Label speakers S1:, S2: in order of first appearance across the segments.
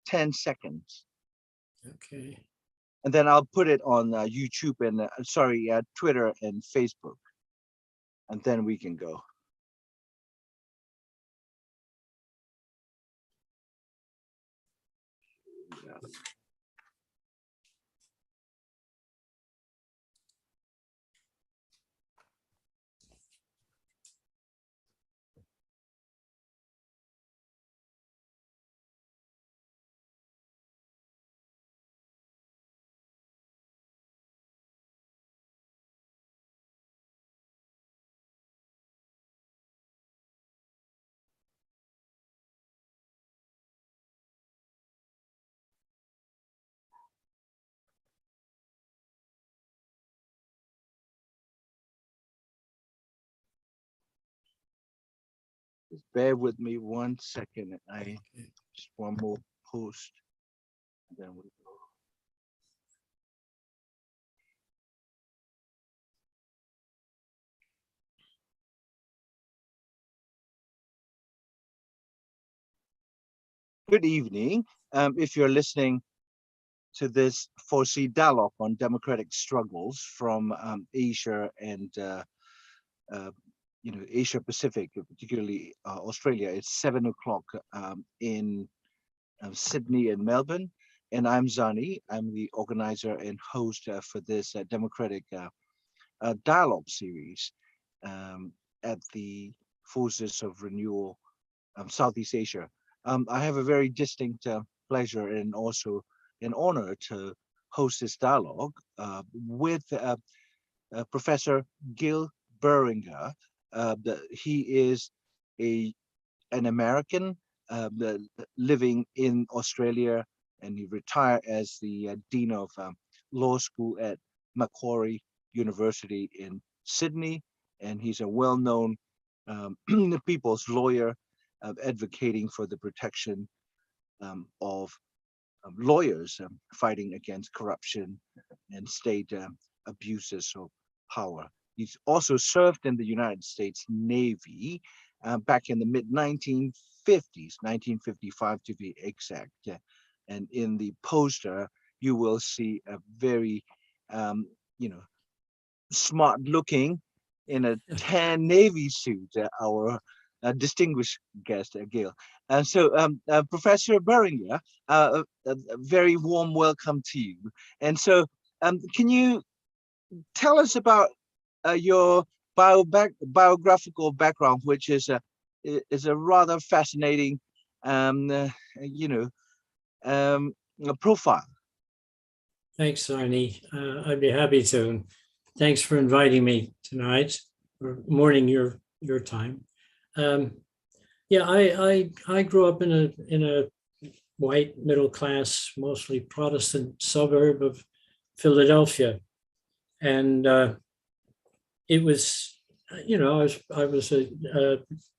S1: 10 seconds.
S2: Okay.
S1: And then I'll put it on YouTube and Twitter and Facebook. And then we can go. Just bear with me 1 second. I just one more post. Then we go. Good evening. If you're listening to this FORSEA dialogue on democratic struggles from Asia and Asia Pacific, particularly Australia, it's 7 o'clock in Sydney and Melbourne, and I'm Zani. I'm the organizer and host for this democratic dialogue series at the Forces of Renewal Southeast Asia. I have a very distinct pleasure and also an honor to host this dialogue with Professor Gil Beringer. He is an American living in Australia, and he retired as the Dean of Law School at Macquarie University in Sydney, and he's a well-known people's lawyer advocating for the protection of lawyers fighting against corruption and state abuses of power. He's also served in the United States Navy back in the mid-1950s, 1955 to be exact. And in the poster, you will see a very, smart-looking in a tan Navy suit, our distinguished guest, Gail. And so, Professor Beringer, a very warm welcome to you. And so, can you tell us about your biographical background, which is a rather fascinating, profile?
S2: Thanks, Arnie. I'd be happy to. Thanks for inviting me tonight, or morning your time. I grew up in a white middle class, mostly Protestant suburb of Philadelphia, and it was, I was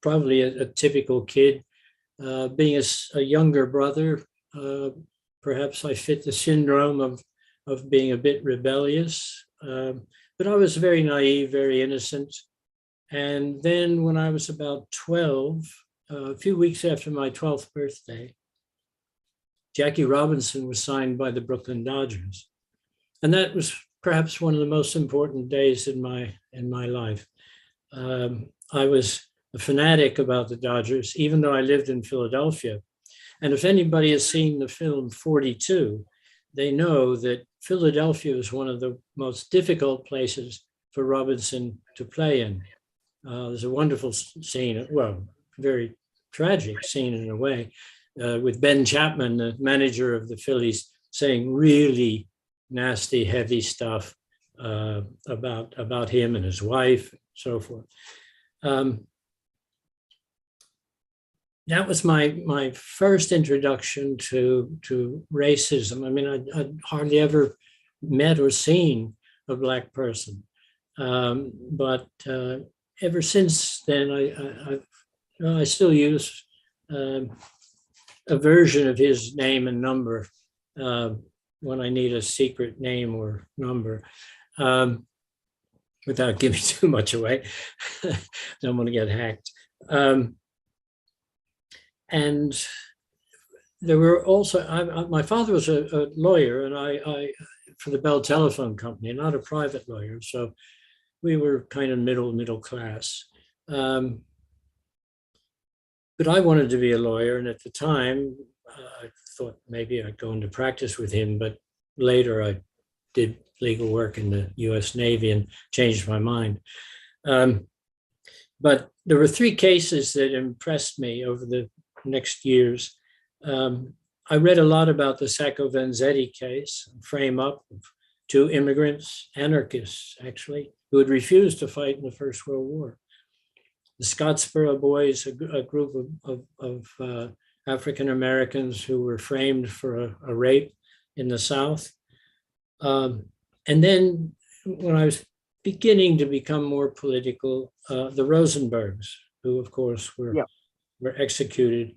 S2: probably a typical kid. Being a younger brother, perhaps I fit the syndrome of being a bit rebellious, but I was very naive, very innocent. And then when I was about 12, a few weeks after my 12th birthday, Jackie Robinson was signed by the Brooklyn Dodgers. And that was perhaps one of the most important days in my life. I was a fanatic about the Dodgers, even though I lived in Philadelphia. And if anybody has seen the film 42, they know that Philadelphia is one of the most difficult places for Robinson to play in. There's a wonderful scene, well, very tragic scene in a way, with Ben Chapman, the manager of the Phillies, saying really nasty, heavy stuff about him and his wife, and so forth. That was my first introduction to racism. I mean, I'd hardly ever met or seen a Black person, but ever since then, I still use a version of his name and number when I need a secret name or number, without giving too much away. Don't want to get hacked. And there were also, my father was a lawyer, and I for the Bell Telephone Company, not a private lawyer. So we were kind of middle class. But I wanted to be a lawyer, and at the time, I thought maybe I'd go into practice with him. But later, I did legal work in the U.S. Navy and changed my mind. But there were three cases that impressed me over the next years. I read a lot about the Sacco Vanzetti case, frame up of two immigrants, anarchists actually, who had refused to fight in the First World War. The Scottsboro Boys, a group of African Americans who were framed for a rape in the South. And then when I was beginning to become more political, the Rosenbergs, who of course were executed.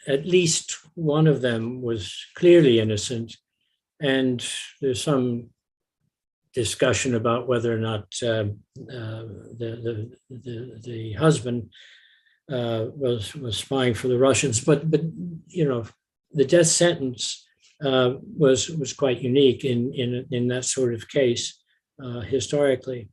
S2: At least one of them was clearly innocent, and there's some discussion about whether or not the husband was spying for the Russians. But you know, the death sentence was quite unique in that sort of case historically.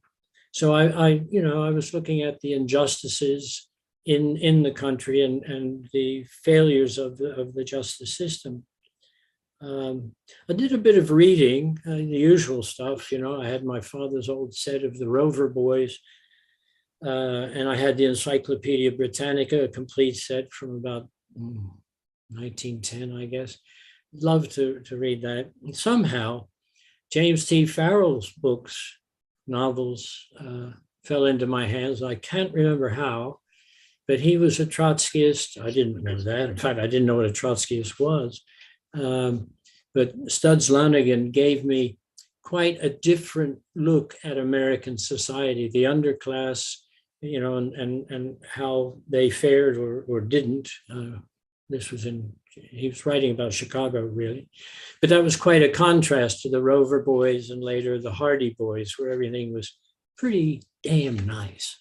S2: So I was looking at the injustices in the country and the failures of the justice system. I did a bit of reading, the usual stuff. I had my father's old set of the Rover Boys, and I had the Encyclopedia Britannica, a complete set from about 1910, I guess. Loved to read that. And somehow, James T. Farrell's books, novels, fell into my hands. I can't remember how, but he was a Trotskyist. I didn't know that. In fact, I didn't know what a Trotskyist was. But Studs Lanigan gave me quite a different look at American society, the underclass, and how they fared or didn't. He was writing about Chicago, really. But that was quite a contrast to the Rover Boys and later the Hardy Boys, where everything was pretty damn nice.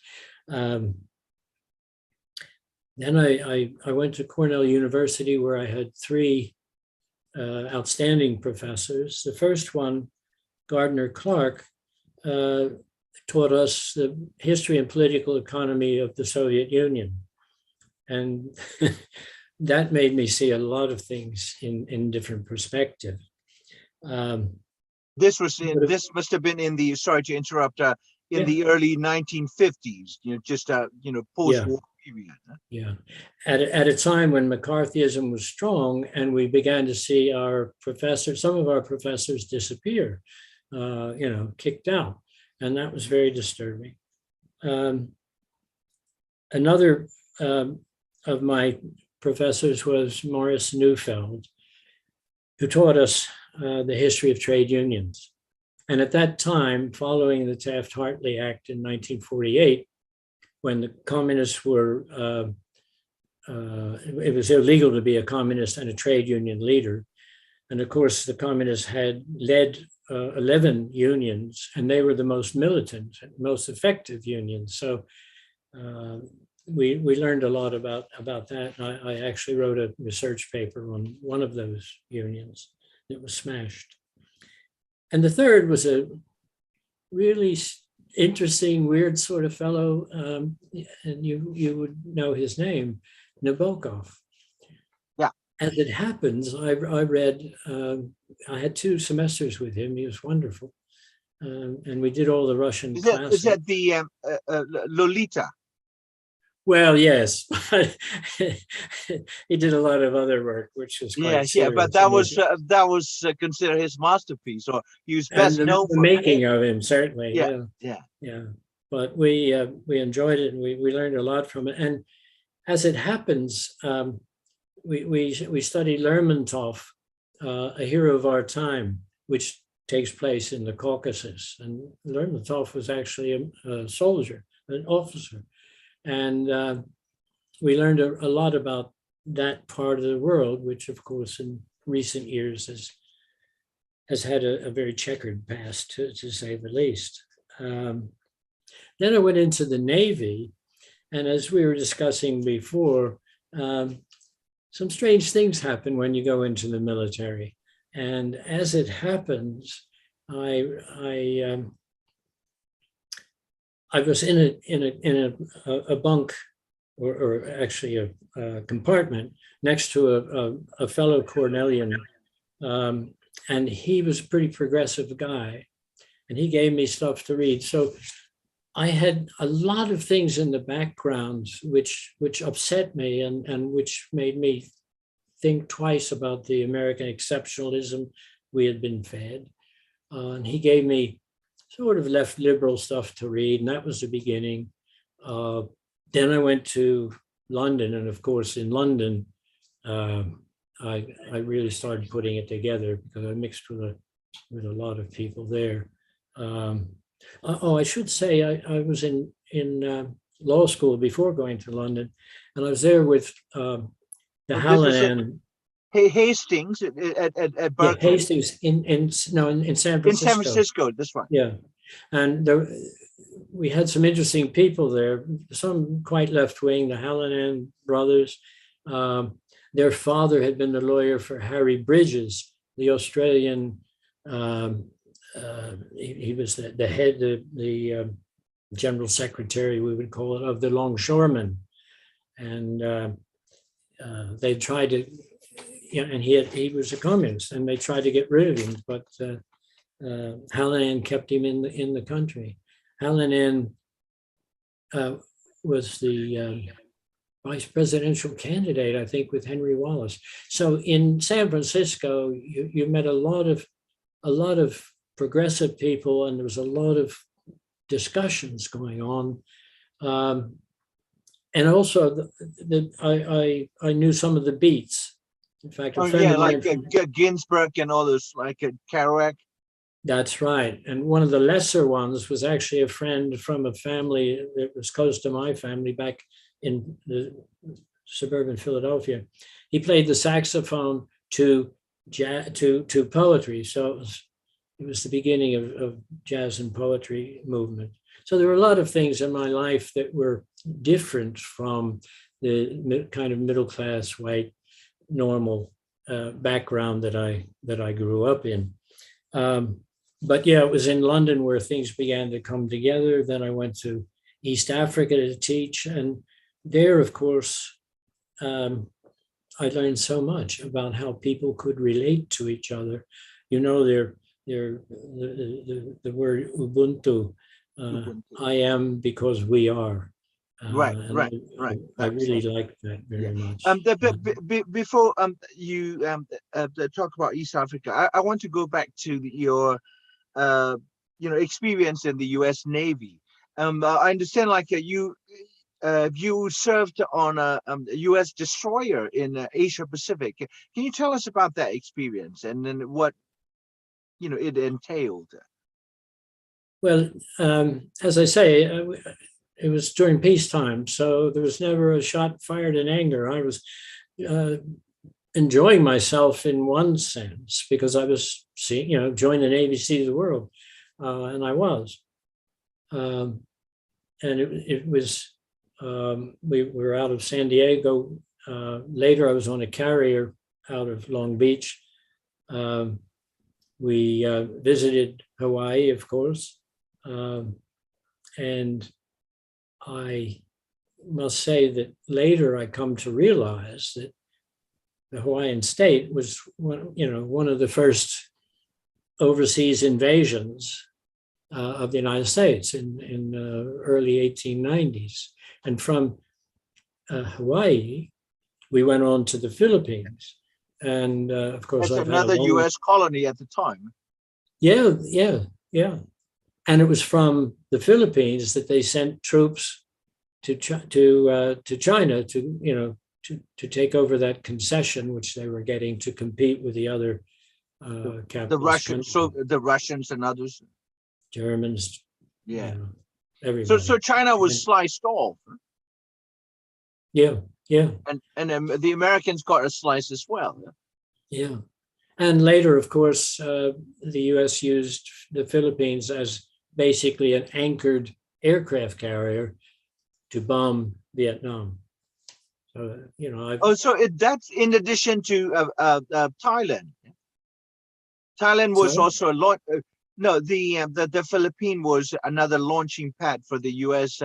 S2: Then I went to Cornell University, where I had three outstanding professors. The first one, Gardner Clark, taught us the history and political economy of the Soviet Union. And that made me see a lot of things in different perspective.
S1: This must have been in the, sorry to interrupt, in the early 1950s, post-war period. Huh?
S2: Yeah, at a time when McCarthyism was strong, and we began to see some of our professors disappear, kicked out, and that was very disturbing. Another of my professors was Morris Neufeld, who taught us the history of trade unions. And at that time, following the Taft-Hartley Act in 1948, when the communists were, it was illegal to be a communist and a trade union leader. And of course, the communists had led 11 unions, and they were the most militant, most effective unions. So we learned a lot about that. I actually wrote a research paper on one of those unions that was smashed. And the third was a really interesting, weird sort of fellow, and you would know his name, Nabokov.
S1: Yeah.
S2: As it happens, I read, I had 2 semesters with him. He was wonderful. And we did all the Russian classics.
S1: Is that the Lolita?
S2: Well, yes, he did a lot of other work, which was quite serious.
S1: But that was considered his masterpiece, or he was best known for
S2: the making of him, certainly.
S1: Yeah.
S2: But we enjoyed it, and we learned a lot from it. And as it happens, we studied Lermontov, a hero of our time, which takes place in the Caucasus. And Lermontov was actually a soldier, an officer. And we learned a lot about that part of the world, which, of course, in recent years has had a very checkered past, to say the least. Then I went into the Navy, and as we were discussing before, some strange things happen when you go into the military. And as it happens, I was in a bunk, or actually a compartment next to a fellow Cornellian, and he was a pretty progressive guy, and he gave me stuff to read. So I had a lot of things in the background which upset me and which made me think twice about the American exceptionalism we had been fed. And he gave me sort of left liberal stuff to read, and that was the beginning. Then I went to London, and of course in London, I really started putting it together because I mixed with a lot of people there. I should say I was in law school before going to London, and I was there with the Hallinan.
S1: Hastings at Berkeley.
S2: Yeah, Hastings in San Francisco.
S1: In San Francisco, that's right.
S2: Yeah, and we had some interesting people there, some quite left-wing, the Hallinan brothers. Their father had been the lawyer for Harry Bridges, the Australian, he was the head, the general secretary, we would call it, of the Longshoremen. And they tried to, and he was a communist, and they tried to get rid of him, but Hallinan kept him in the country. Hallinan was the vice presidential candidate, I think, with Henry Wallace. So in San Francisco, you met a lot of progressive people, and there was a lot of discussions going on. And also, I knew some of the beats. In fact, a friend of mine from
S1: Ginsburg and all those, like Kerouac.
S2: That's right. And one of the lesser ones was actually a friend from a family that was close to my family back in the suburban Philadelphia. He played the saxophone to poetry. So it was the beginning of jazz and poetry movement. So there were a lot of things in my life that were different from the kind of middle-class white normal background that I grew up in. But yeah, it was in London where things began to come together. Then I went to East Africa to teach, and there, of course, I learned so much about how people could relate to each other. You know, the word Ubuntu. I am because we are.
S1: Right.
S2: I really like that very much.
S1: Before you talk about East Africa, I want to go back to your experience in the U.S. Navy. I understand, like you served on a U.S. destroyer in Asia Pacific. Can you tell us about that experience and then what it entailed?
S2: Well, as I say, it was during peacetime, so there was never a shot fired in anger. I was enjoying myself in one sense because I was join the Navy, see the world, and I was. And it was, we were out of San Diego. Later, I was on a carrier out of Long Beach. We visited Hawaii, of course. And I must say that later I come to realize that the Hawaiian state was one of the first overseas invasions of the United States in early 1890s. And from Hawaii, we went on to the Philippines. And of course,
S1: that's another U.S. colony at the time.
S2: Yeah. And it was from the Philippines that they sent troops to China to take over that concession, which they were getting to compete with the other capitalist countries.
S1: So the Russians and others,
S2: Germans,
S1: everybody. So China was sliced off.
S2: Yeah.
S1: And the Americans got a slice as well.
S2: Yeah. And later, of course, the U.S. used the Philippines as basically an anchored aircraft carrier to bomb Vietnam. I've
S1: Oh, so that's in addition to Thailand. Thailand was
S2: sorry,
S1: also a launch. No, the Philippine was another launching pad for the U.S.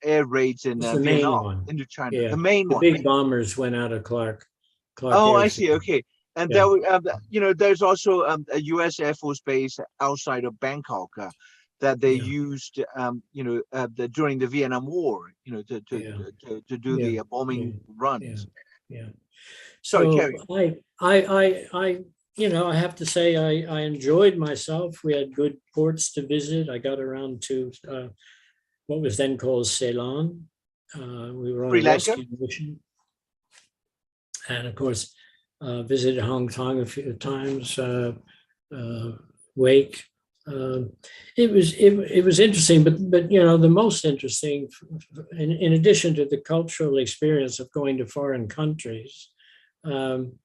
S1: Air raids in
S2: it's the main
S1: Vietnam,
S2: one.
S1: Indochina.
S2: Yeah,
S1: The main
S2: the
S1: one.
S2: big bombers went out of Clark
S1: Oh, I
S2: Airfield.
S1: see. Okay, and
S2: Yeah,
S1: there's also a U.S. Air Force base outside of Bangkok that they
S2: yeah,
S1: used, during the Vietnam War,
S2: yeah,
S1: to do
S2: yeah,
S1: the
S2: yeah,
S1: bombing
S2: yeah,
S1: runs.
S2: yeah.
S1: Sorry,
S2: So
S1: carry on.
S2: I have to say I enjoyed myself. We had good ports to visit. I got around to what was then called Ceylon. We were on
S1: Sri
S2: a
S1: Lanka.
S2: rescue mission, and of course, visited Hong Kong a few times. Wake. It was interesting, but the most interesting, in addition to the cultural experience of going to foreign countries, um,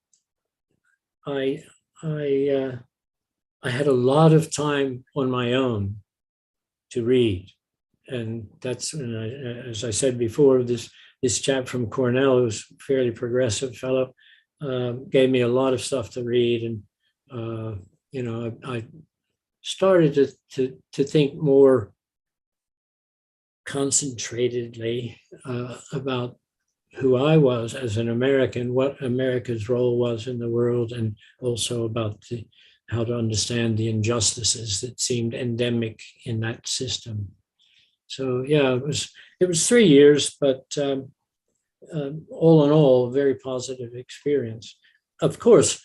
S2: I I had a lot of time on my own to read, and that's when as I said before, this chap from Cornell, who's a fairly progressive fellow, gave me a lot of stuff to read, and I started to think more concentratedly about who I was as an American, what America's role was in the world, and also about how to understand the injustices that seemed endemic in that system. So yeah, it was 3 years, but all in all, a very positive experience. Of course,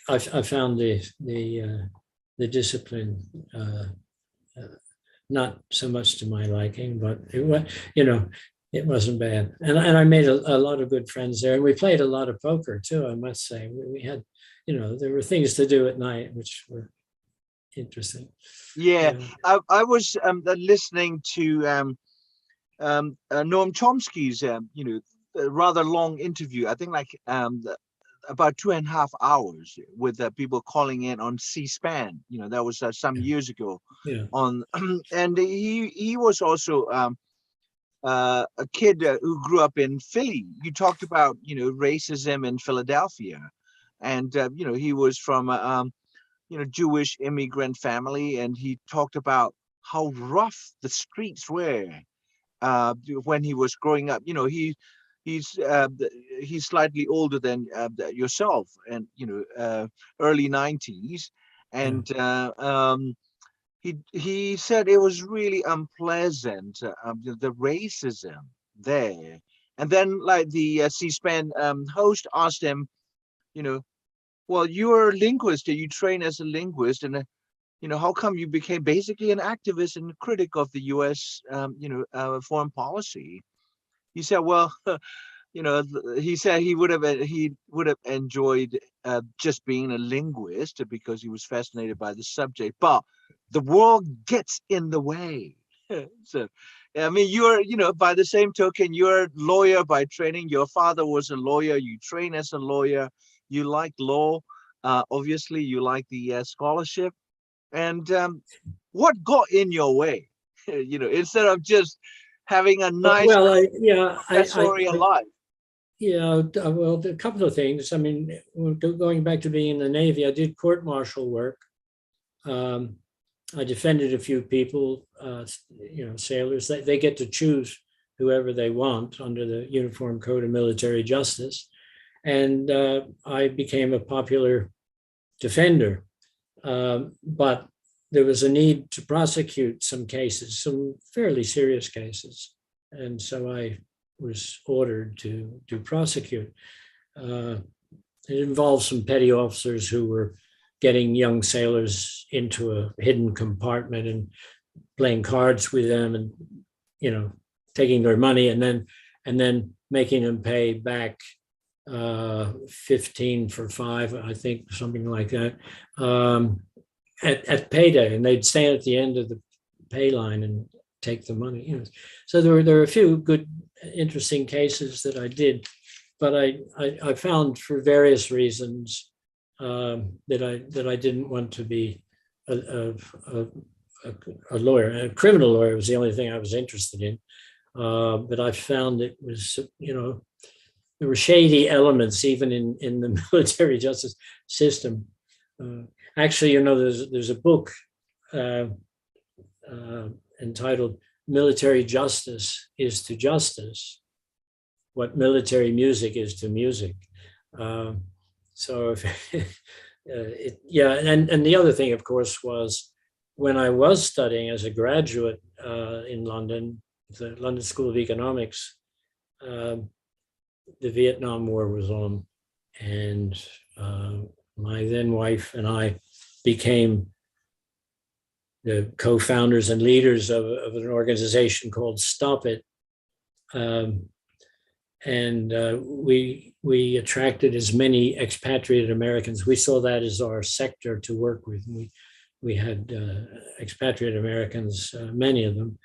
S2: I found the discipline not so much to my liking, but it wasn't bad. And I made a lot of good friends there. And we played a lot of poker too, I must say. We had, there were things to do at night, which were interesting.
S1: Yeah, I was listening to Noam Chomsky's rather long interview. I think like about 2.5 hours with people calling in on C-SPAN. That was some years ago.
S2: Yeah.
S1: On and he was also a kid who grew up in Philly. You talked about racism in Philadelphia, and he was from Jewish immigrant family, and he talked about how rough the streets were when he was growing up. He's slightly older than yourself, and early 90s, and he said it was really unpleasant, the racism there. And then like the C-SPAN host asked him, you know, well, you're a linguist, you train as a linguist, and how come you became basically an activist and critic of the U.S. Foreign policy? He said, well, he said he would have enjoyed just being a linguist because he was fascinated by the subject, but the world gets in the way. So, I mean, you're, by the same token, you're a lawyer by training. Your father was a lawyer. You train as a lawyer. You like law. Obviously, you like the scholarship. And what got in your way? Instead of just having a nice
S2: Well,
S1: professorial life.
S2: yeah, well, a couple of things. I mean, going back to being in the Navy, I did court-martial work. I defended a few people, sailors. They get to choose whoever they want under the Uniform Code of Military Justice. And I became a popular defender. But there was a need to prosecute some cases, some fairly serious cases. And so I was ordered to prosecute. It involved some petty officers who were getting young sailors into a hidden compartment and playing cards with them, and taking their money and then making them pay back 15 for 5, I think, something like that, at payday, and they'd stand at the end of the pay line and take the money. So there were a few good, interesting cases that I did, but I found for various reasons that I didn't want to be a lawyer. A criminal lawyer was the only thing I was interested in. but I found it was, there were shady elements even in the military justice system. Actually, there's a book uh, entitled "Military Justice is to Justice what military music is to music." Um, so, and the other thing, of course, was when I was studying as a graduate in London, the London School of Economics, the Vietnam War was on, and my then wife and I became the co-founders and leaders of an organization called Stop It. And we attracted as many expatriated Americans. We saw that as our sector to work with. We had expatriate Americans, many of them,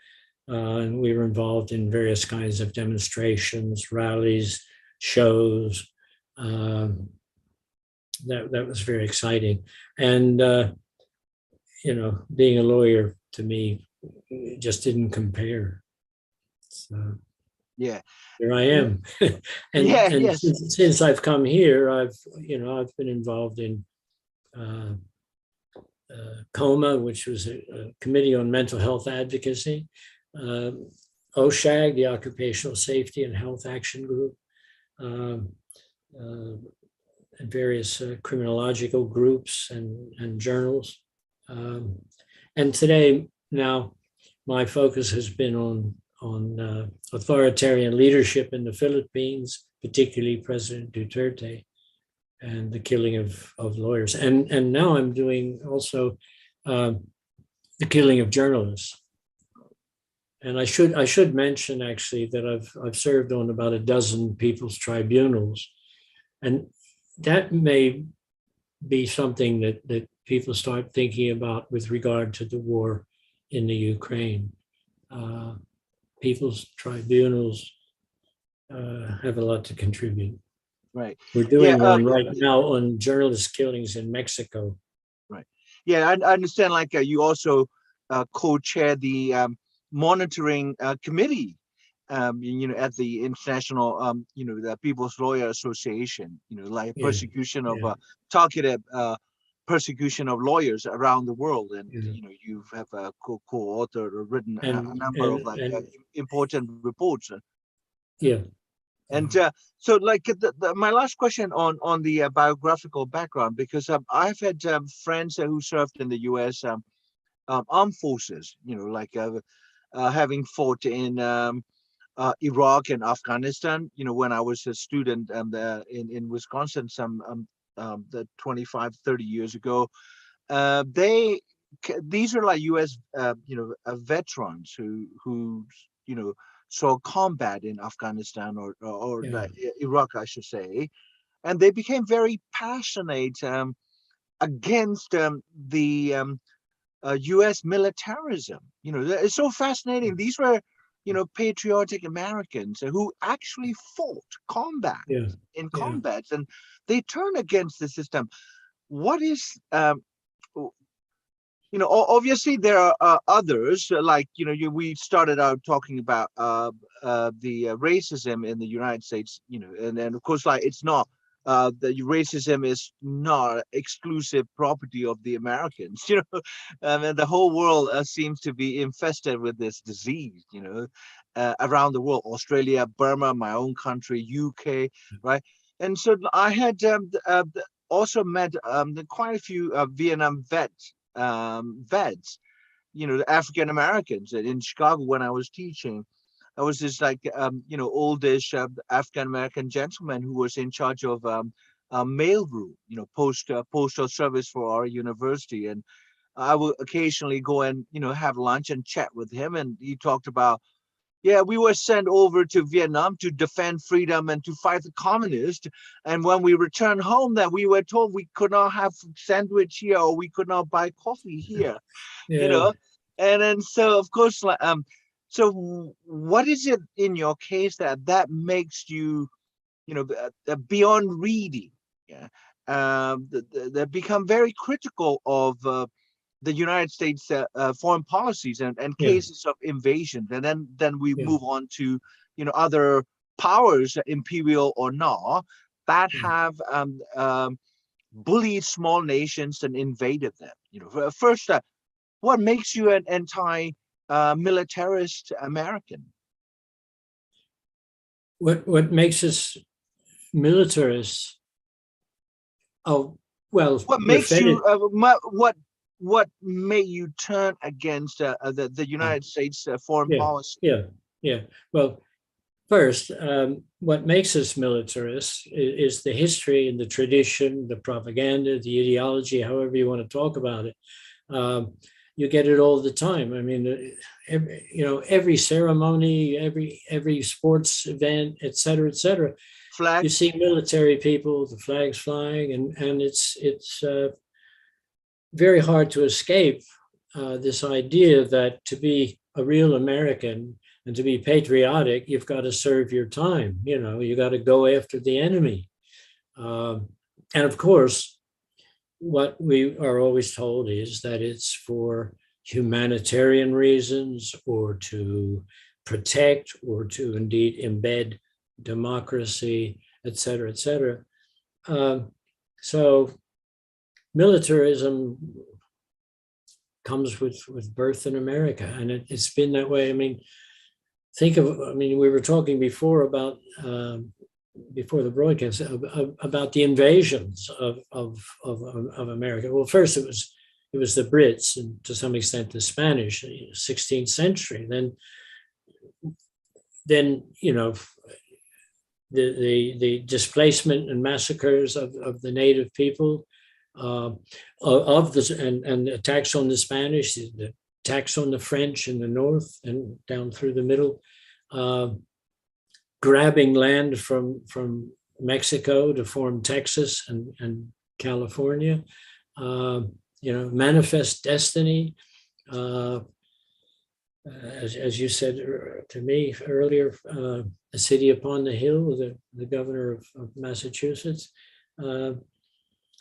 S2: and we were involved in various kinds of demonstrations, rallies, shows. That was very exciting. And being a lawyer to me just didn't compare. So
S1: yeah,
S2: here I am. and
S1: yeah,
S2: and
S1: yes,
S2: since I've come here, I've been involved in COMA, which was a Committee on Mental Health Advocacy, OSHAG, the Occupational Safety and Health Action Group, and various criminological groups and journals. And today, now, my focus has been on authoritarian leadership in the Philippines, particularly President Duterte, and the killing of lawyers. And now I'm doing also the killing of journalists. And I should mention actually that I've served on about a dozen people's tribunals, and that may be something that people start thinking about with regard to the war in the Ukraine. People's tribunals have a lot to contribute.
S1: right.
S2: We're
S1: Yeah,
S2: doing one right now on journalist killings in Mexico.
S1: right. Yeah, I understand. Like you also co-chair the monitoring committee, at the international, the People's Lawyer Association. Like
S2: Yeah,
S1: persecution of
S2: yeah,
S1: targeted persecution of lawyers around the world, and
S2: yeah.
S1: you have co-authored or written a
S2: And
S1: number of
S2: and
S1: like
S2: and
S1: important reports.
S2: yeah.
S1: And so, like, my last question on the biographical background, because I've had friends who served in the U.S. Armed forces, like having fought in Iraq and Afghanistan. When I was a student in Wisconsin, the 25, 30 years ago, these are like U.S. Veterans who saw combat in Afghanistan or
S2: Yeah,
S1: Iraq, I should say, and they became very passionate against the U.S. militarism. It's so fascinating. These were patriotic Americans who actually fought
S2: yeah,
S1: in
S2: yeah,
S1: combats, and they turned against the system. What is obviously there are others, like we started out talking about the racism in the United States, and then of course, like, it's not the racism is not exclusive property of the Americans. And the whole world seems to be infested with this disease, around the world. Australia, Burma, my own country, UK, right? And so I had also met quite a few Vietnam vets, the African Americans in Chicago when I was teaching. I was this like oldish African American gentleman who was in charge of mailroom, postal service for our university, and I would occasionally go and have lunch and chat with him, and he talked about, yeah, we were sent over to Vietnam to defend freedom and to fight the communists. And when we returned home, that we were told we could not have sandwich here or we could not buy coffee here, you
S2: yeah.
S1: know. And then so of course, like so what is it in your case that makes you, beyond reading, yeah, that become very critical of the United States foreign policies and
S2: Yeah,
S1: cases of invasion, and then we
S2: yeah,
S1: move on to other powers, imperial or not, that have bullied small nations and invaded them. First, what makes you an anti-militarist American?
S2: what makes us militarists? Oh, well,
S1: What
S2: we're
S1: makes
S2: fed
S1: you
S2: it.
S1: what made you turn against the
S2: Oh,
S1: United States foreign
S2: yeah,
S1: policy?
S2: yeah, yeah. Well, first, what makes us militarists is the history and the tradition, the propaganda, the ideology, however you want to talk about it. Um, you get it all the time. I mean, every ceremony, every sports event, et cetera, you
S1: Flags.
S2: see military people, the flags flying, and it's very hard to escape this idea that to be a real American and to be patriotic, you've got to serve your time. You got to go after the enemy. And of course, what we are always told is that it's for humanitarian reasons or to protect or to indeed embed democracy, et cetera, et cetera. So militarism comes with birth in America, and it's been that way. I mean, we were talking before about before the broadcast about the invasions of America. Well, first it was the Brits and to some extent the Spanish, 16th century. Then the displacement and massacres of the native people, of this and attacks on the Spanish, the attacks on the French in the north and down through the middle, grabbing land from Mexico to form Texas and California, manifest destiny. As you said to me earlier, a city upon the hill, the governor of Massachusetts.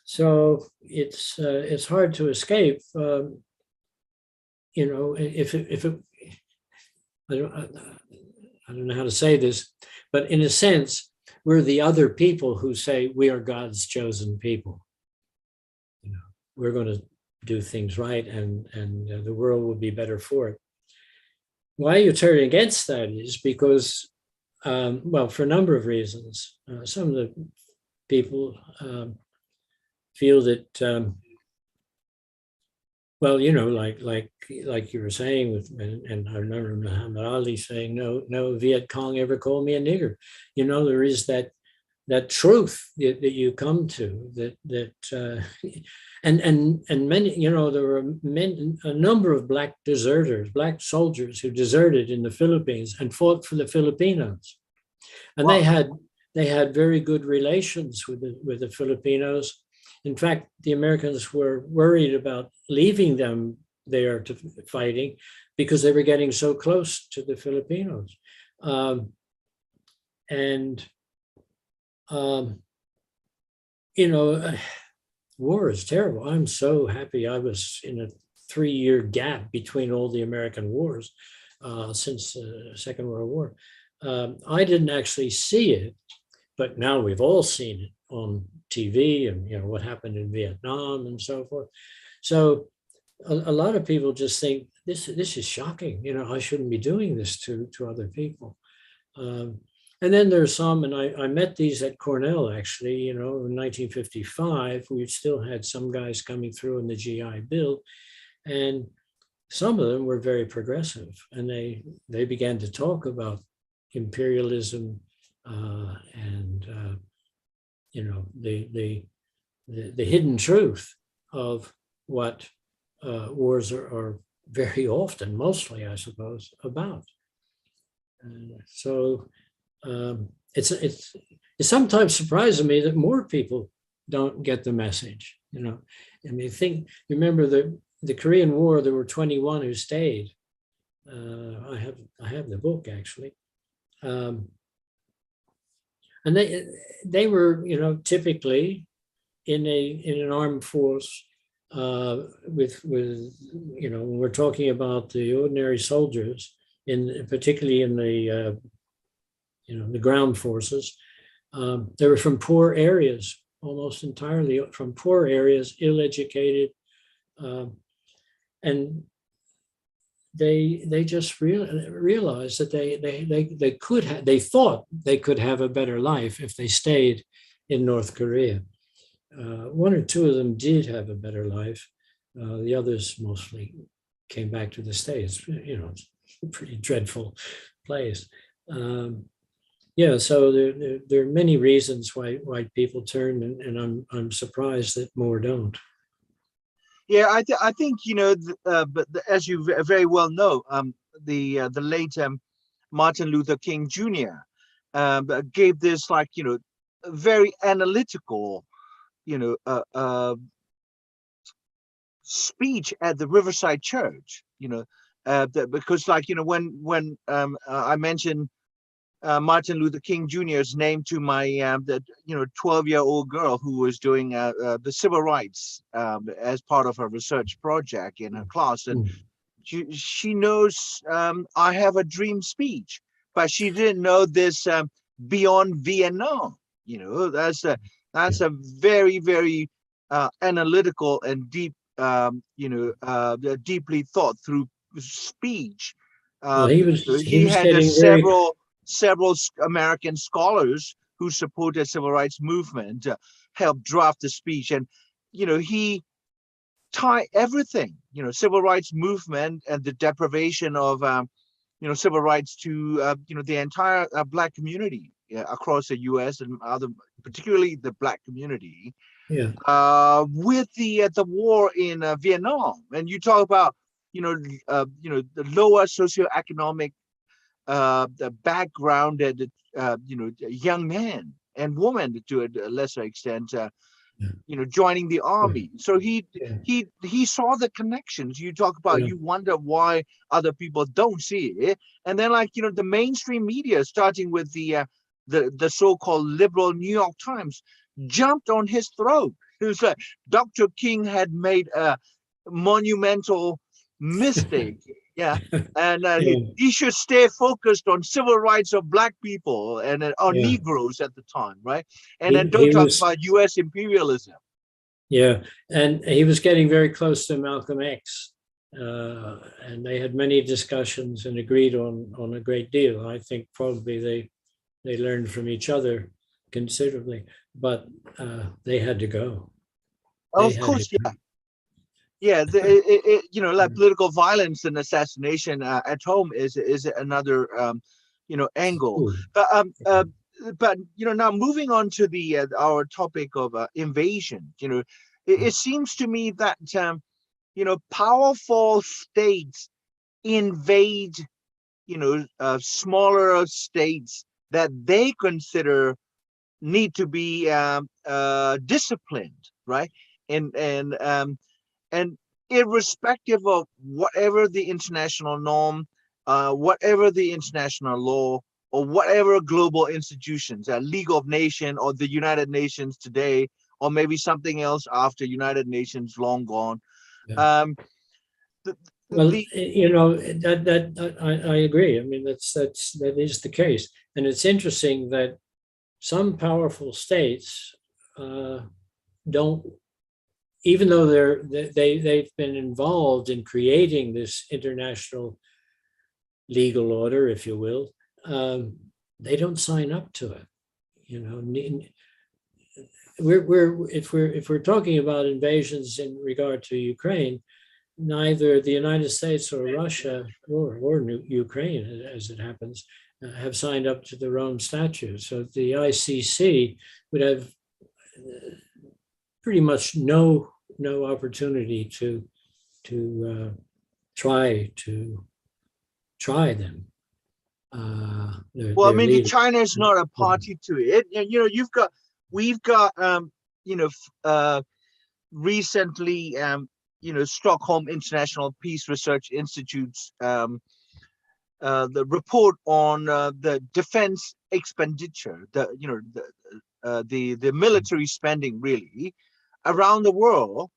S2: So it's hard to escape. If it I don't know how to say this, but in a sense, we're the other people who say we are God's chosen people. We're going to do things right, and the world will be better for it. Why you turn against that is because, for a number of reasons. Some of the people feel that, like you were saying, and I remember Muhammad Ali saying, "No Viet Cong ever called me a nigger." There is that truth that you come to that. And many, there were a number of black black soldiers who deserted in the Philippines and fought for the Filipinos, and
S1: Wow.
S2: they had very good relations with the Filipinos. In fact, the Americans were worried about leaving them there to fighting because they were getting so close to the Filipinos, war is terrible. I'm so happy I was in a 3-year gap between all the American wars since the Second World War. I didn't actually see it, but now we've all seen it on TV and what happened in Vietnam and so forth. So a lot of people just think this is shocking. I shouldn't be doing this to other people. And then there's some, and I met these at Cornell actually, in 1955. We still had some guys coming through in the GI Bill, and some of them were very progressive, and they began to talk about imperialism and the hidden truth of what wars are very often, mostly, I suppose, about. So it's sometimes surprising me that more people don't get the message. Remember the Korean War, there were 21 who stayed. I have the book actually. And they were, typically in an armed force with when we're talking about the ordinary soldiers, particularly in the ground forces, they were from poor areas, almost entirely from poor areas, ill-educated, and they just realized that they thought they could have a better life if they stayed in North Korea. One or two of them did have a better life. The others mostly came back to the States. It's a pretty dreadful place. So there are many reasons why white people turn, and I'm surprised that more don't.
S1: Yeah, I think but as you very well know, the late Martin Luther King Jr. Gave this very analytical speech at the Riverside Church. Because when I mentioned Martin Luther King Jr.'s name to my 12-year-old girl who was doing the civil rights as part of her research project in her class, and she knows I have a dream speech, but she didn't know this beyond Vietnam. That's a very, very analytical and deep, deeply thought through speech.
S2: Well, he
S1: He
S2: was
S1: had
S2: getting very
S1: several American scholars who supported the civil rights movement helped draft the speech, and he tied everything, civil rights movement and the deprivation of civil rights to the entire Black community across the U.S. and particularly the Black community, with the war in Vietnam. And you talk about the lower socioeconomic the background and young men and women to a lesser extent joining the army. So he saw the connections. You talk about, you wonder why other people don't see it, and then the mainstream media, starting with the so-called liberal New York Times, jumped on his throat. It was like Dr. King had made a monumental mistake. And he should stay focused on civil rights of Black people and on Negroes at the time, right? And then don't talk about U.S. imperialism.
S2: Yeah, and he was getting very close to Malcolm X, and they had many discussions and agreed on a great deal. I think probably they learned from each other considerably, but they had to go.
S1: Of course, political violence and assassination at home is another angle. But now moving on to the our topic of invasion, it seems to me that powerful states invade smaller states that they consider need to be disciplined, right? And irrespective of whatever the international norm, whatever the international law, or whatever global institutions, League of Nations or the United Nations today, or maybe something else after United Nations long gone.
S2: I agree. I mean, that is the case, and it's interesting that some powerful states don't, even though they've been involved in creating this international legal order, if you will, they don't sign up to it. If we're talking about invasions in regard to Ukraine, neither the United States or Russia or Ukraine, as it happens, have signed up to the Rome Statute. So the ICC would have pretty much no opportunity to try them.
S1: China is not a party to it. We've got recently Stockholm International Peace Research Institute's the report on the defense expenditure, the military spending really around the world,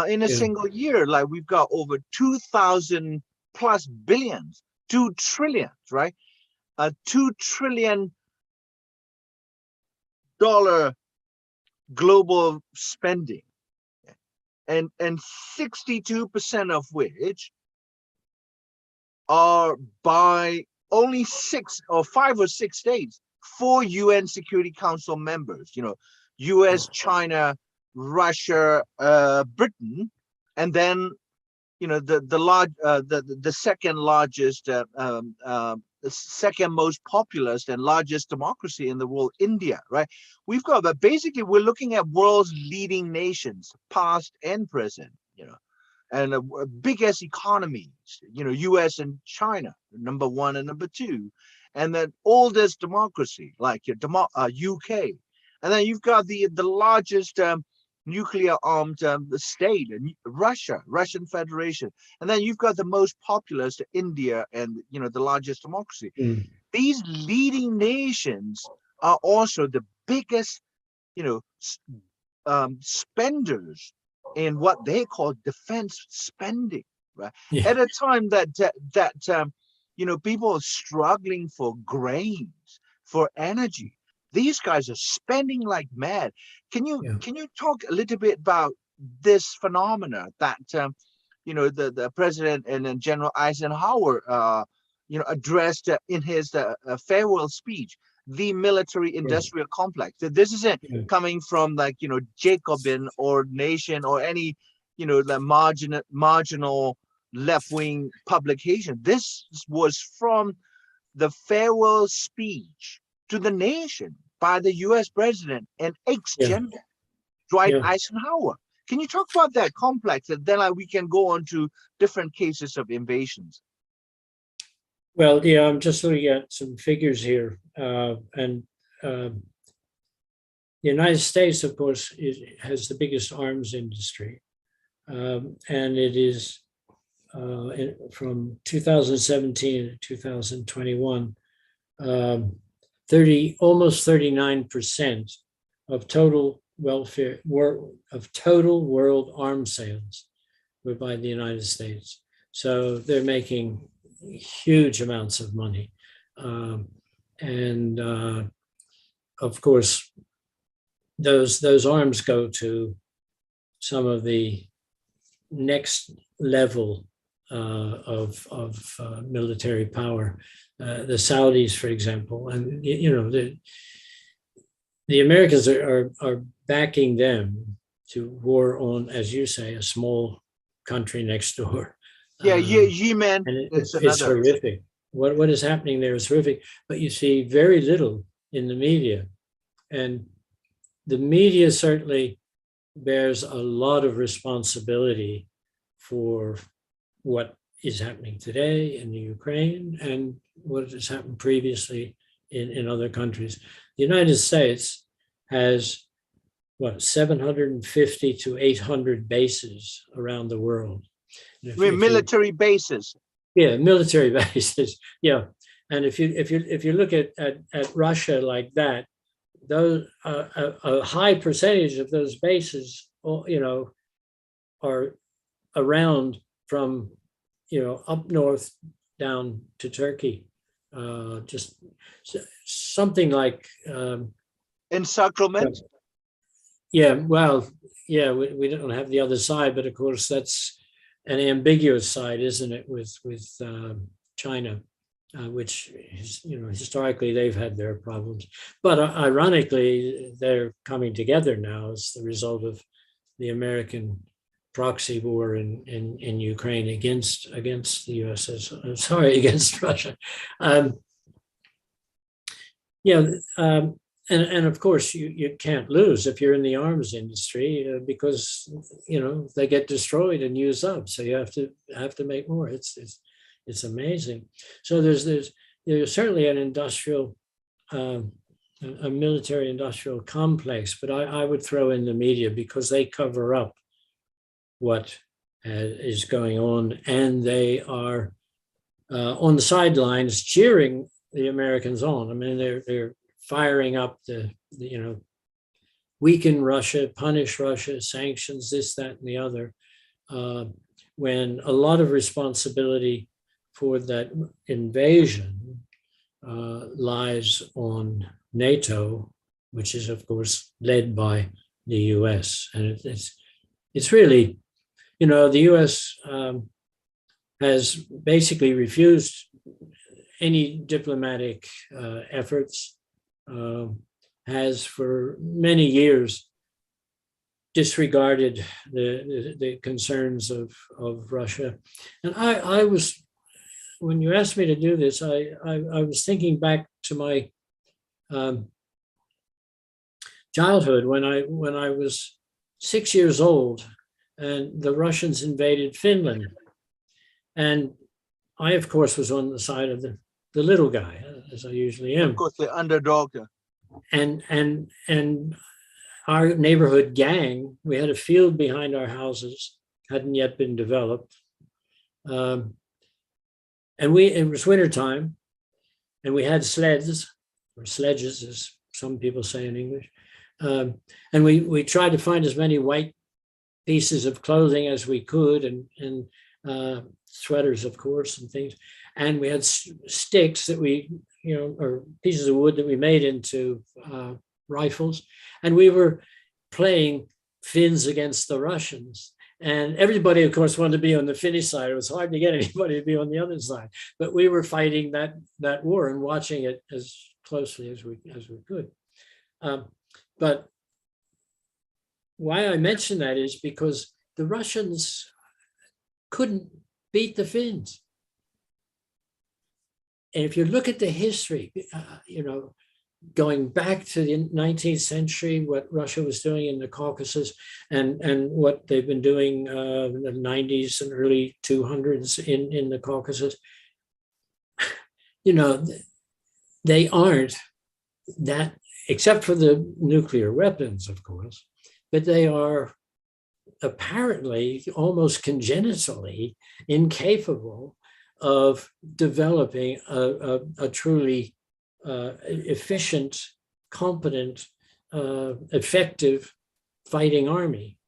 S1: in a
S2: Yeah.
S1: single year. Like we've got over 2,000 plus billions, 2 trillion, right? $2 trillion global spending, and 62% of which are by only 5 or 6 states, 4 UN Security Council members, US, China, Russia, Britain, and then the second largest, the second most populous and largest democracy in the world, India, right? But basically we're looking at world's leading nations, past and present, and biggest economies, US and China, number 1 and number 2, and then oldest democracy like UK, and then you've got the largest nuclear armed state, Russian Federation, and then you've got the most populous, India, and the largest democracy.
S2: Mm.
S1: These leading nations are also the biggest spenders in what they call defense spending, right?
S2: Yeah.
S1: At a time that people are struggling for grains, for energy, these guys are spending like mad. Can you talk a little bit about this phenomena that the president and then General Eisenhower addressed in his farewell speech, the military industrial complex? That this isn't coming from Jacobin or Nation or any the marginal left-wing publication. This was from the farewell speech to the nation by the US president and ex-general Dwight Eisenhower. Can you talk about that complex, and then we can go on to different cases of invasions?
S2: Well, yeah, I'm just looking at some figures here, and the United States, of course, has the biggest arms industry, and it is from 2017 to 2021, almost 39% of total world arms sales were by the United States. So they're making huge amounts of money. Of course, those arms go to some of the next level of military power. The Saudis, for example, and the Americans are backing them to war on, as you say, a small country next door.
S1: Yeah, Yemen.
S2: It's horrific. What is happening there is horrific, but you see very little in the media. And the media certainly bears a lot of responsibility for what is happening today in the Ukraine and what has happened previously in other countries. The United States has 750 to 800 bases around the world.
S1: Military bases.
S2: Yeah, military bases. Yeah, and if you look at Russia like that, those a high percentage of those bases, are around from up north down to Turkey, just something like
S1: encirclement.
S2: Yeah, well, yeah, we don't have the other side, but of course that's an ambiguous side, isn't it, with China, which is, historically they've had their problems, but ironically they're coming together now as the result of the American proxy war in Ukraine against the US, against Russia. And of course you can't lose if you're in the arms industry, because they get destroyed and used up. So you have to make more. It's amazing. So there's certainly an industrial, a military industrial complex, but I would throw in the media, because they cover up what is going on, and they are on the sidelines cheering the Americans on. I mean, they're firing up the weaken Russia, punish Russia, sanctions, this, that, and the other, when a lot of responsibility for that invasion lies on NATO, which is, of course, led by the US. And it's really, the US has basically refused any diplomatic efforts, has for many years disregarded the concerns of Russia. And I was, when you asked me to do this, I was thinking back to my childhood when I was 6 years old and the Russians invaded Finland. And I, of course, was on the side of the little guy, as I usually am.
S1: Of course, the underdog.
S2: And our neighborhood gang, we had a field behind our houses, hadn't yet been developed. And it was wintertime, and we had sleds, or sledges, as some people say in English. And we tried to find as many white pieces of clothing as we could, and sweaters, of course, and things. And we had sticks that we, or pieces of wood that we made into rifles. And we were playing Finns against the Russians. And everybody, of course, wanted to be on the Finnish side. It was hard to get anybody to be on the other side. But we were fighting that war and watching it as closely as we could. But why I mention that is because the Russians couldn't beat the Finns. And if you look at the history, going back to the 19th century, what Russia was doing in the Caucasus and what they've been doing in the 90s and early 200s in the Caucasus, they aren't that, except for the nuclear weapons, of course, but they are apparently almost congenitally incapable of developing a truly efficient, competent, effective fighting army.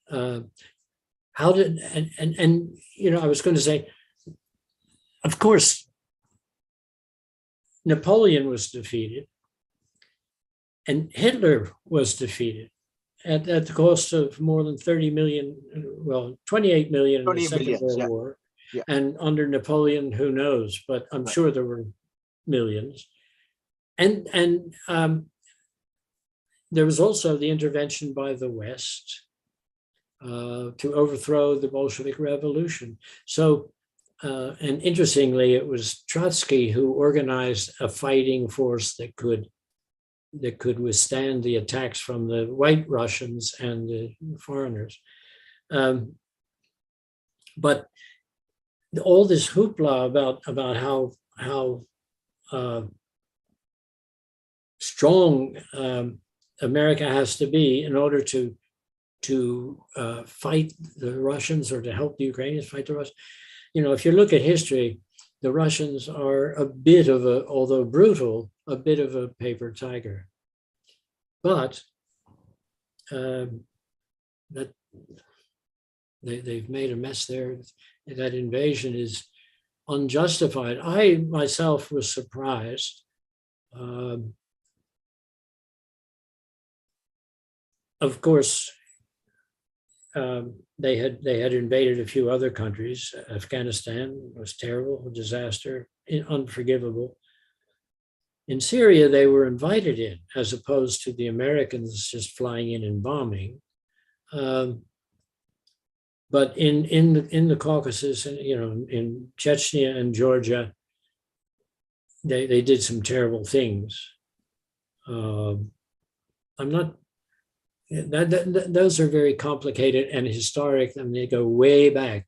S2: How did, I was going to say, of course, Napoleon was defeated and Hitler was defeated at the cost of more than 30 million, 28 million in the Second World War. Yeah. And under Napoleon, who knows, but I'm sure there were millions. And there was also the intervention by the West to overthrow the Bolshevik Revolution. So, and interestingly, it was Trotsky who organized a fighting force that could withstand the attacks from the white Russians and the foreigners. But all this hoopla about how strong America has to be in order to fight the Russians or to help the Ukrainians fight the Russians. If you look at history, the Russians are a bit of although brutal, a bit of a paper tiger. But that they've made a mess there. That invasion is unjustified. I myself was surprised. Of course, they had invaded a few other countries. Afghanistan was terrible, a disaster, unforgivable. In Syria, they were invited in, as opposed to the Americans just flying in and bombing. But in the Caucasus, and in Chechnya and Georgia, they did some terrible things. I'm not. Those are very complicated and historic, and they go way back.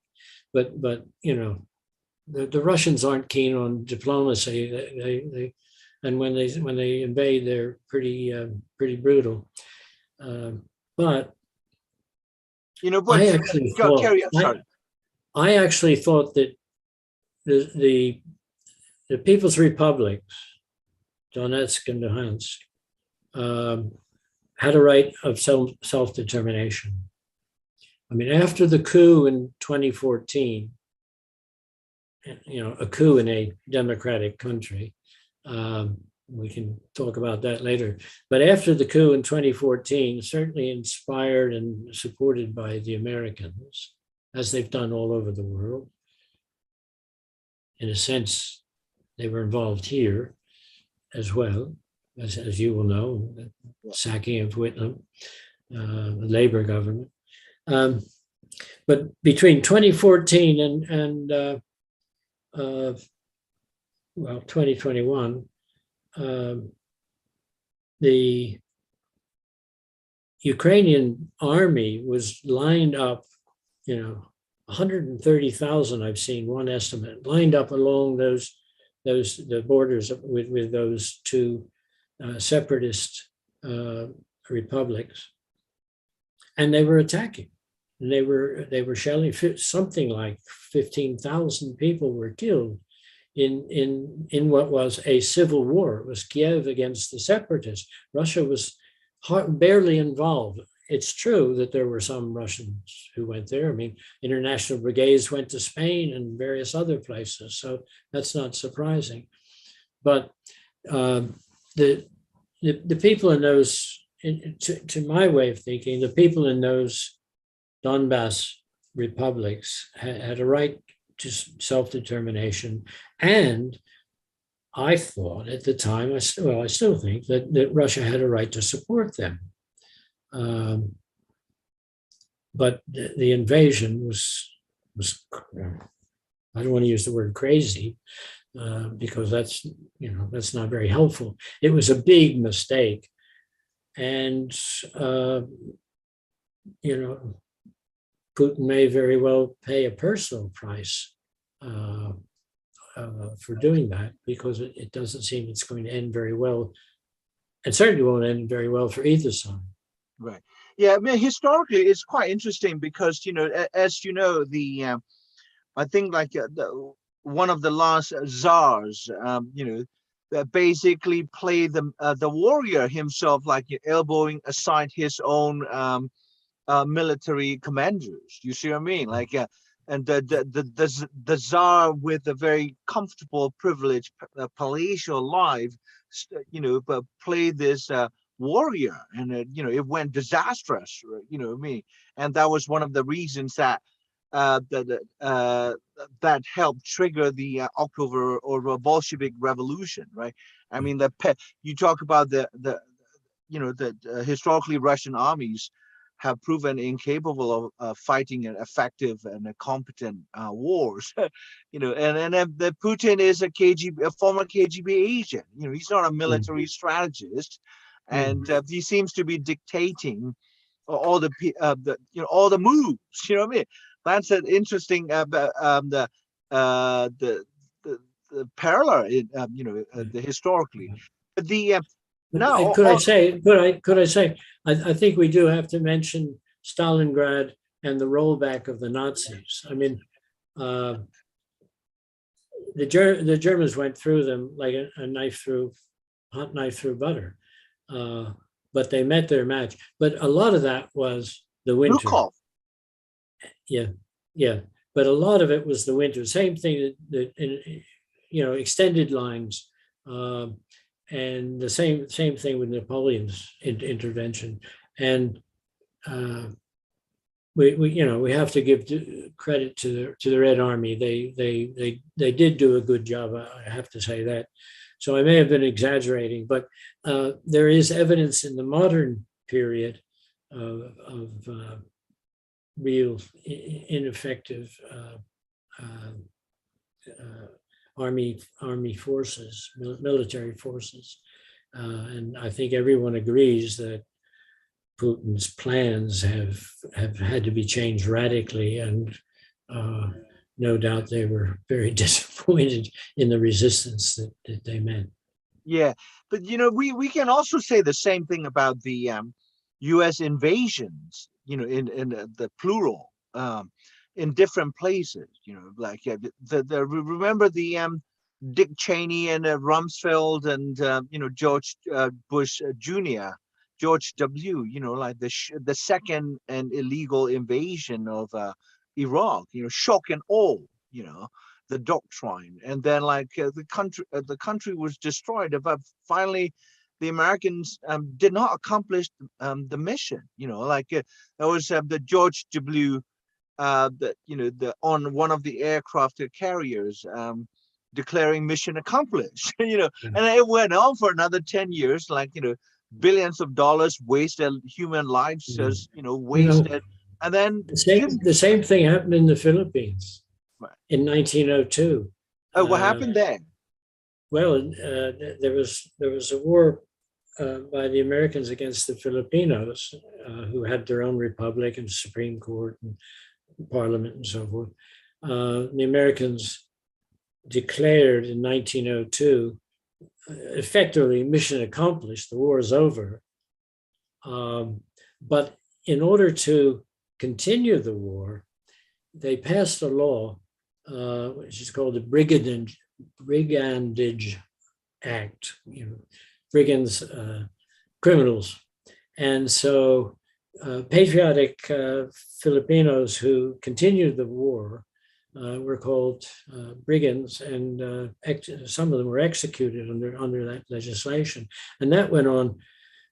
S2: But the Russians aren't keen on diplomacy. They and when they invade, they're pretty brutal. But I actually thought that the People's Republics, Donetsk and Luhansk, had a right of self-determination. I mean, after the coup in 2014, a coup in a democratic country, we can talk about that later. But after the coup in 2014, certainly inspired and supported by the Americans, as they've done all over the world. In a sense, they were involved here as well, as you will know, the sacking of Whitlam, the Labor government. But between 2014 and 2021, the Ukrainian army was lined up, 130,000, I've seen one estimate, lined up along the borders with those two separatist republics, and they were attacking. And they were shelling. Something like 15,000 people were killed in what was a civil war. It was Kiev against the separatists. Russia was barely involved. It's true that there were some Russians who went there. I mean, international brigades went to Spain and various other places, so that's not surprising. But the people in those, to my way of thinking, the people in those Donbass republics had a right to self-determination. And I thought at the time, I still think that Russia had a right to support them. But the invasion was I don't want to use the word crazy, because that's not very helpful. It was a big mistake. And, Putin may very well pay a personal price for doing that, because it doesn't seem it's going to end very well, and certainly won't end very well for either side.
S1: Right. Yeah. I mean, historically, it's quite interesting because as you know, I think like one of the last czars, that basically played the warrior himself, like elbowing aside his own military commanders. You see what I mean? Like, and the czar with a very comfortable, privileged palatial life, but played this warrior, and it went disastrous. You know what I mean? And that was one of the reasons that that helped trigger the October or Bolshevik Revolution, right? I mean, you talk about the historically Russian armies have proven incapable of fighting an effective and a competent wars, and the Putin is a former KGB agent. He's not a military strategist, and he seems to be dictating all the all the moves. You know what I mean? That's an interesting the parallel historically. Now,
S2: could I say? I think we do have to mention Stalingrad and the rollback of the Nazis. I mean, the Germans went through them like a hot knife through butter, but they met their match. But a lot of that was the winter.
S1: Lukov.
S2: Yeah. But a lot of it was the winter. Same thing that extended lines. And the same thing with Napoleon's intervention, and we have to give credit to the Red Army. They did do a good job. I have to say that. So I may have been exaggerating, but there is evidence in the modern period of real ineffective army forces, military forces. And I think everyone agrees that Putin's plans have had to be changed radically, and no doubt they were very disappointed in the resistance that they met.
S1: Yeah, but we can also say the same thing about the U.S. invasions, in the plural. In different places, like remember the Dick Cheney and Rumsfeld and George Bush Jr. George W. Like the second and illegal invasion of Iraq. Shock and awe. The doctrine, and then like the country was destroyed. But finally, the Americans did not accomplish the mission. There was the George W. The on one of the aircraft carriers declaring mission accomplished. And it went on for another 10 years, like billions of dollars wasted, human lives as wasted, and then
S2: the same thing happened in the Philippines in 1902.
S1: What happened there?
S2: Well, there was a war by the Americans against the Filipinos, who had their own republic and Supreme Court and Parliament and so forth. The Americans declared in 1902, effectively mission accomplished, the war is over. But in order to continue the war, they passed a law, which is called the Rigandage Act, brigands, criminals. And so patriotic Filipinos who continued the war were called brigands, and some of them were executed under that legislation. And that went on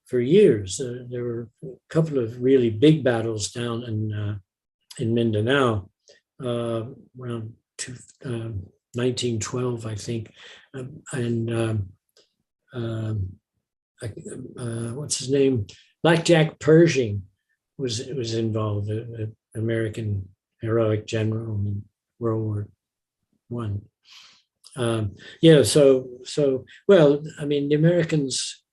S2: for years. There were a couple of really big battles down in Mindanao around 1912, I think, what's his name? Blackjack Pershing was involved, an American heroic general in World War One. So well, I mean, the Americans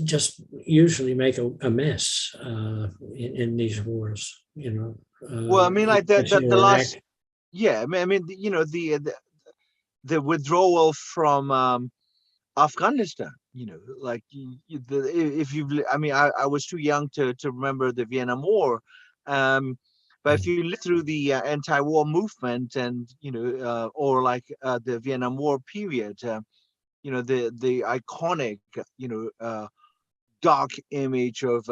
S2: just usually make a mess in these wars,
S1: Well, I mean, like the last, yeah. I mean, the withdrawal from Afghanistan. Like if you, I mean, I was too young to remember the Vietnam War, but if you look through the anti-war movement and or like the Vietnam War period, the iconic dark image of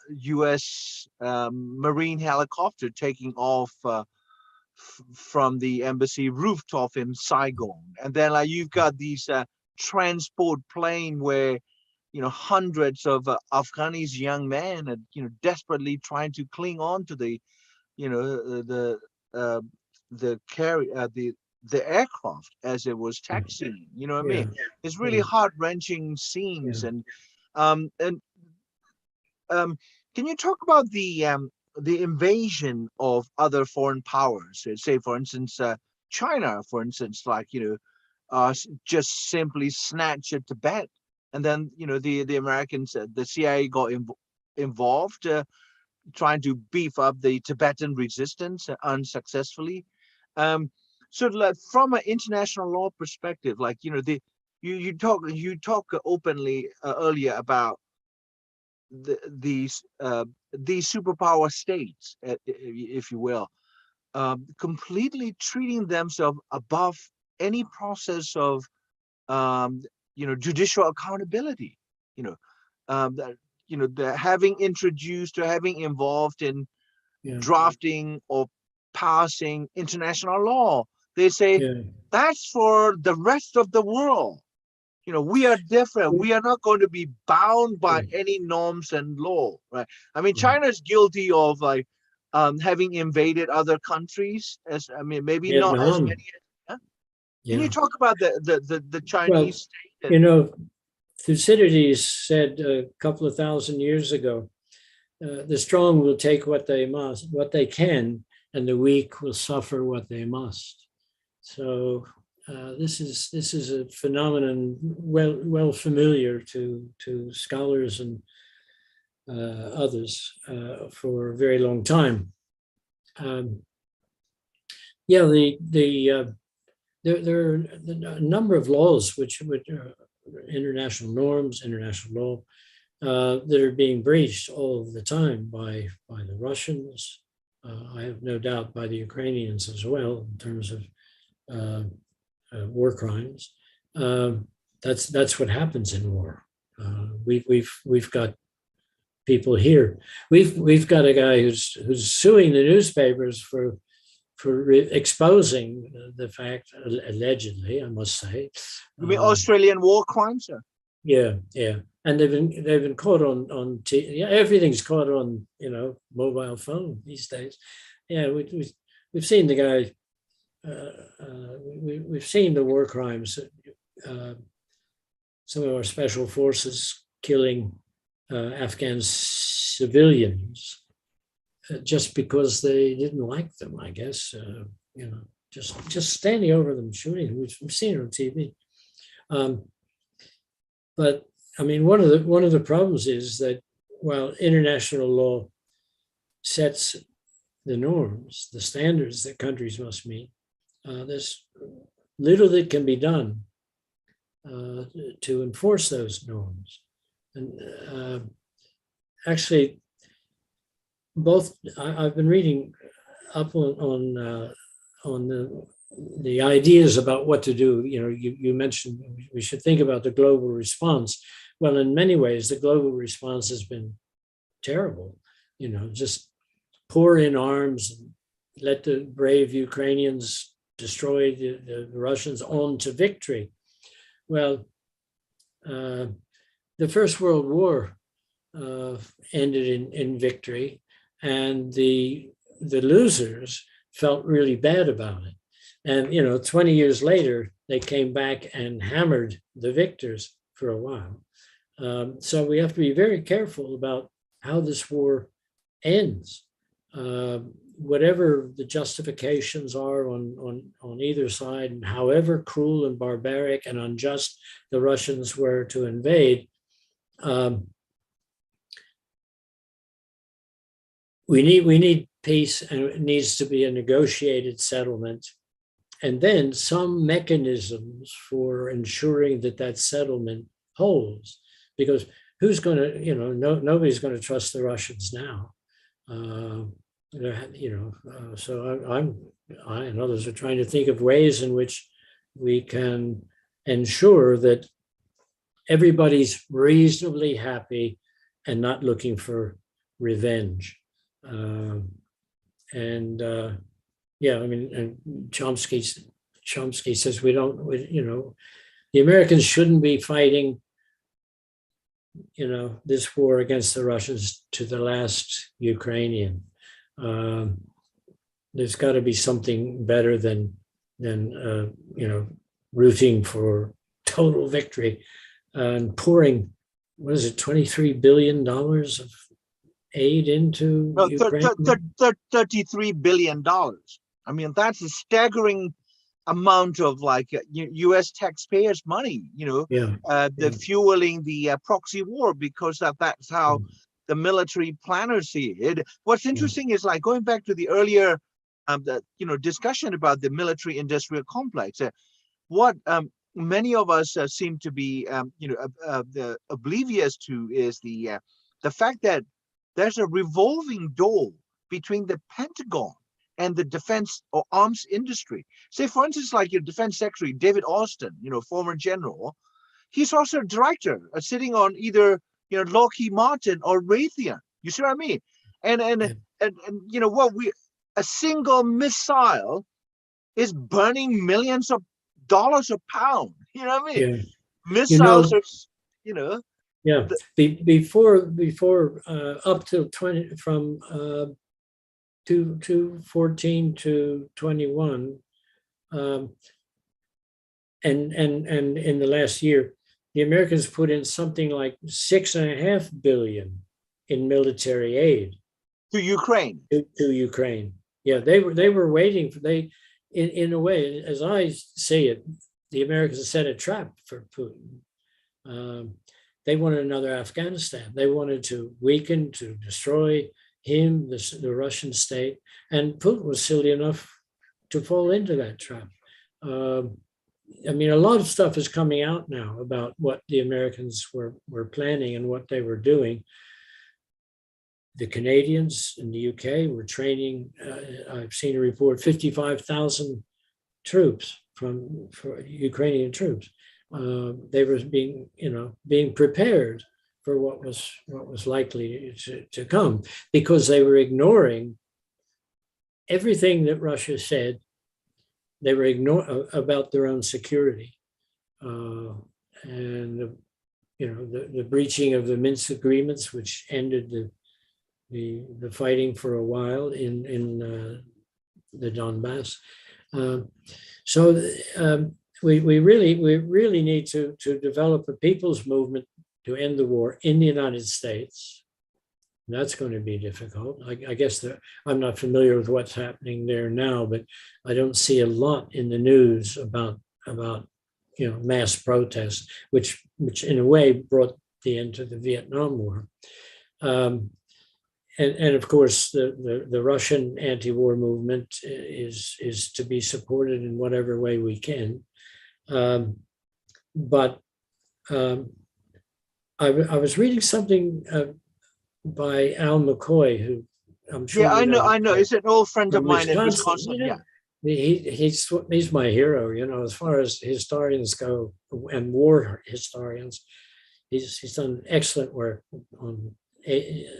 S1: U.S. Marine helicopter taking off from the embassy rooftop in Saigon, and then like you've got these transport plane where hundreds of Afghanis young men are desperately trying to cling on to the the aircraft as it was taxiing. What I mean? It's really heart-wrenching scenes. And can you talk about the invasion of other foreign powers? Say, for instance, China, for instance, like just simply snatch Tibet, and then the Americans, the CIA got involved, trying to beef up the Tibetan resistance unsuccessfully. So, like, from an international law perspective, like you talk openly earlier about these superpower states, if you will, completely treating themselves above any process of judicial accountability. That having introduced or having involved in drafting or passing international law, they say that's for the rest of the world. We are different. We are not going to be bound by any norms and law, right? I mean, China is guilty of like having invaded other countries. Maybe
S2: Vietnam.
S1: Not as many. Can you talk about the Chinese state?
S2: Thucydides said a couple of thousand years ago, the strong will take what they can, and the weak will suffer what they must. So this is a phenomenon well familiar to scholars and others for a very long time. There are a number of laws which international norms, international law, that are being breached all the time by the Russians. I have no doubt by the Ukrainians as well in terms of war crimes. that's what happens in war. We've got people here. We've got a guy who's suing the newspapers for exposing the fact, allegedly, I must say.
S1: You mean Australian war crimes, sir?
S2: Yeah, yeah, and they've been caught on yeah, everything's caught on mobile phone these days. Yeah, we've seen the guy. We've seen the war crimes. Some of our special forces killing Afghan civilians just because they didn't like them, I guess. Just standing over them shooting. We've seen it on TV. But I mean, one of the problems is that while international law sets the norms, the standards that countries must meet, there's little that can be done to enforce those norms. And actually, I've been reading up on the ideas about what to do. You mentioned we should think about the global response. Well, in many ways, the global response has been terrible. Just pour in arms and let the brave Ukrainians destroy the Russians on to victory. Well, the First World War ended in victory, and the losers felt really bad about it. And 20 years later, they came back and hammered the victors for a while. So we have to be very careful about how this war ends. Whatever the justifications are on either side, and however cruel and barbaric and unjust the Russians were to invade, we need peace, and it needs to be a negotiated settlement, and then some mechanisms for ensuring that settlement holds. Because who's going to, nobody's going to trust the Russians now. So I and others are trying to think of ways in which we can ensure that everybody's reasonably happy and not looking for revenge. And Chomsky says the Americans shouldn't be fighting, this war against the Russians to the last Ukrainian. There's got to be something better than rooting for total victory and pouring, what is it, $23 billion of aid into Ukraine?
S1: $33 billion. I mean, that's a staggering amount of U.S. taxpayers' money, fueling the proxy war, because that's how the military planners see it. What's interesting is going back to the earlier discussion about the military industrial complex. What many of us seem to be oblivious to is the fact that there's a revolving door between the Pentagon and the defense or arms industry. Say, for instance, like your defense secretary, David Austin, former general, he's also a director sitting on either, Lockheed Martin or Raytheon. You see what I mean? And a single missile is burning millions of dollars a pound. You know what I mean?
S2: Yeah.
S1: Missiles are,
S2: Yeah. Before up to 20 from 2014 to 21, and in the last year, the Americans put in something like $6.5 billion in military aid
S1: to Ukraine.
S2: To Ukraine. Yeah, they were waiting for in a way, as I see it, the Americans set a trap for Putin. They wanted another Afghanistan. They wanted to weaken, to destroy him, the Russian state, and Putin was silly enough to fall into that trap. I mean, a lot of stuff is coming out now about what the Americans were planning and what they were doing. The Canadians in the UK were training, I've seen a report, 55,000 troops for Ukrainian troops they were being prepared for what was likely to come, because they were ignoring everything that Russia said. They were ignoring about their own security, and the breaching of the Minsk agreements, which ended the fighting for a while in the Donbass. We really need to develop a people's movement to end the war in the United States. And that's going to be difficult. I guess I'm not familiar with what's happening there now, but I don't see a lot in the news about mass protests, which in a way brought the end to the Vietnam War. And of course, the Russian anti-war movement is to be supported in whatever way we can. But I was reading something by Al McCoy, who I'm sure
S1: I know. He's an old friend of mine in Wisconsin. Yeah.
S2: He's my hero, as far as historians go, and war historians. He's done excellent work on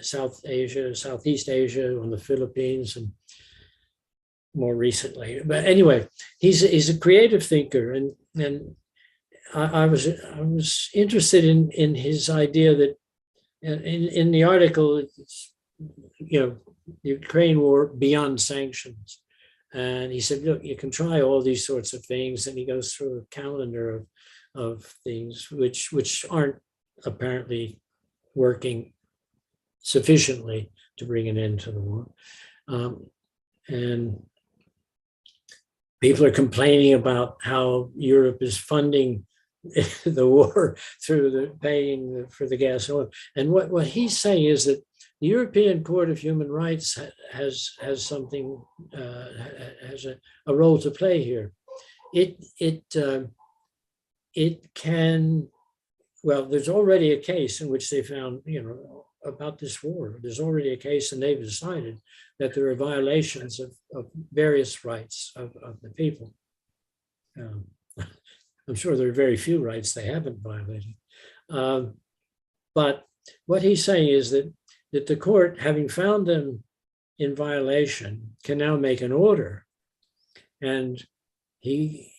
S2: Southeast Asia, on the Philippines, and more recently. But anyway, he's a creative thinker, and I was interested in his idea that in the article, it's, the Ukraine war beyond sanctions. And he said, look, you can try all these sorts of things. And he goes through a calendar of things which aren't apparently working sufficiently to bring an end to the war. And people are complaining about how Europe is funding the war through the paying for the gas oil. And what he's saying is that the European Court of Human Rights has something, has a role to play here. It can, well, there's already a case in which they found, about this war. There's already a case, and they've decided that there are violations of various rights of the people. I'm sure there are very few rights they haven't violated. But what he's saying is that the court, having found them in violation, can now make an order. And he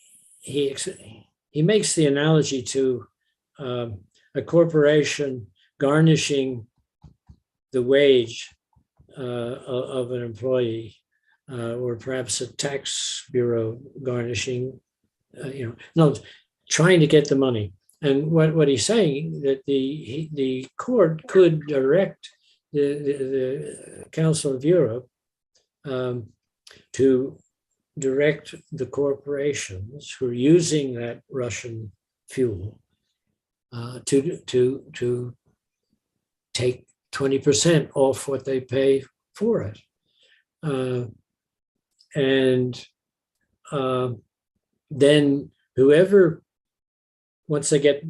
S2: makes the analogy to a corporation garnishing the wage of an employee, or perhaps a tax bureau garnishing, trying to get the money. And what he's saying, that the court could direct the Council of Europe to direct the corporations who are using that Russian fuel to take 20% off what they pay for it. And then whoever, once they get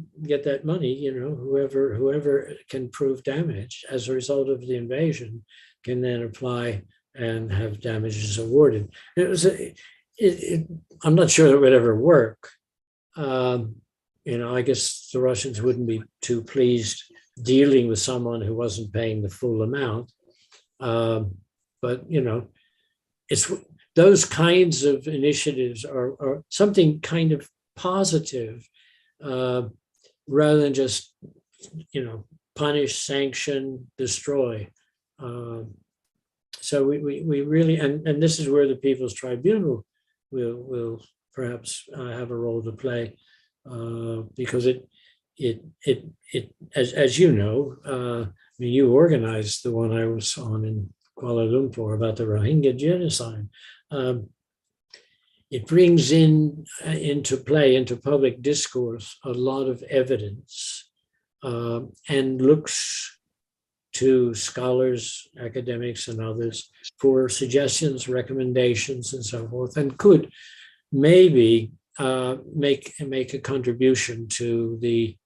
S2: that money, whoever can prove damage as a result of the invasion can then apply and have damages awarded. I'm not sure it would ever work. I guess the Russians wouldn't be too pleased dealing with someone who wasn't paying the full amount. But it's those kinds of initiatives are something kind of positive, rather than just punish, sanction, destroy. So we really, and this is where the People's Tribunal will perhaps have a role to play, because it as you know, you organized the one I was on in Kuala Lumpur about the Rohingya genocide. It brings into play, into public discourse, a lot of evidence, and looks to scholars, academics, and others for suggestions, recommendations, and so forth, and could maybe make a contribution to the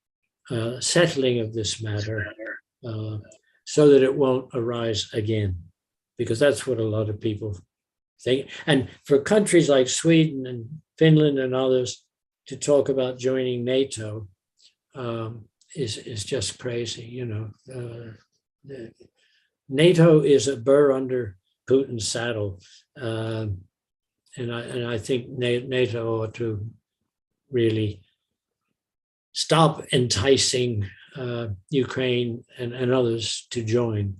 S2: settling of this matter, so that it won't arise again, because that's what a lot of people think. And for countries like Sweden and Finland and others to talk about joining NATO is just crazy. NATO is a burr under Putin's saddle, and I think NATO ought to really stop enticing Ukraine and others to join.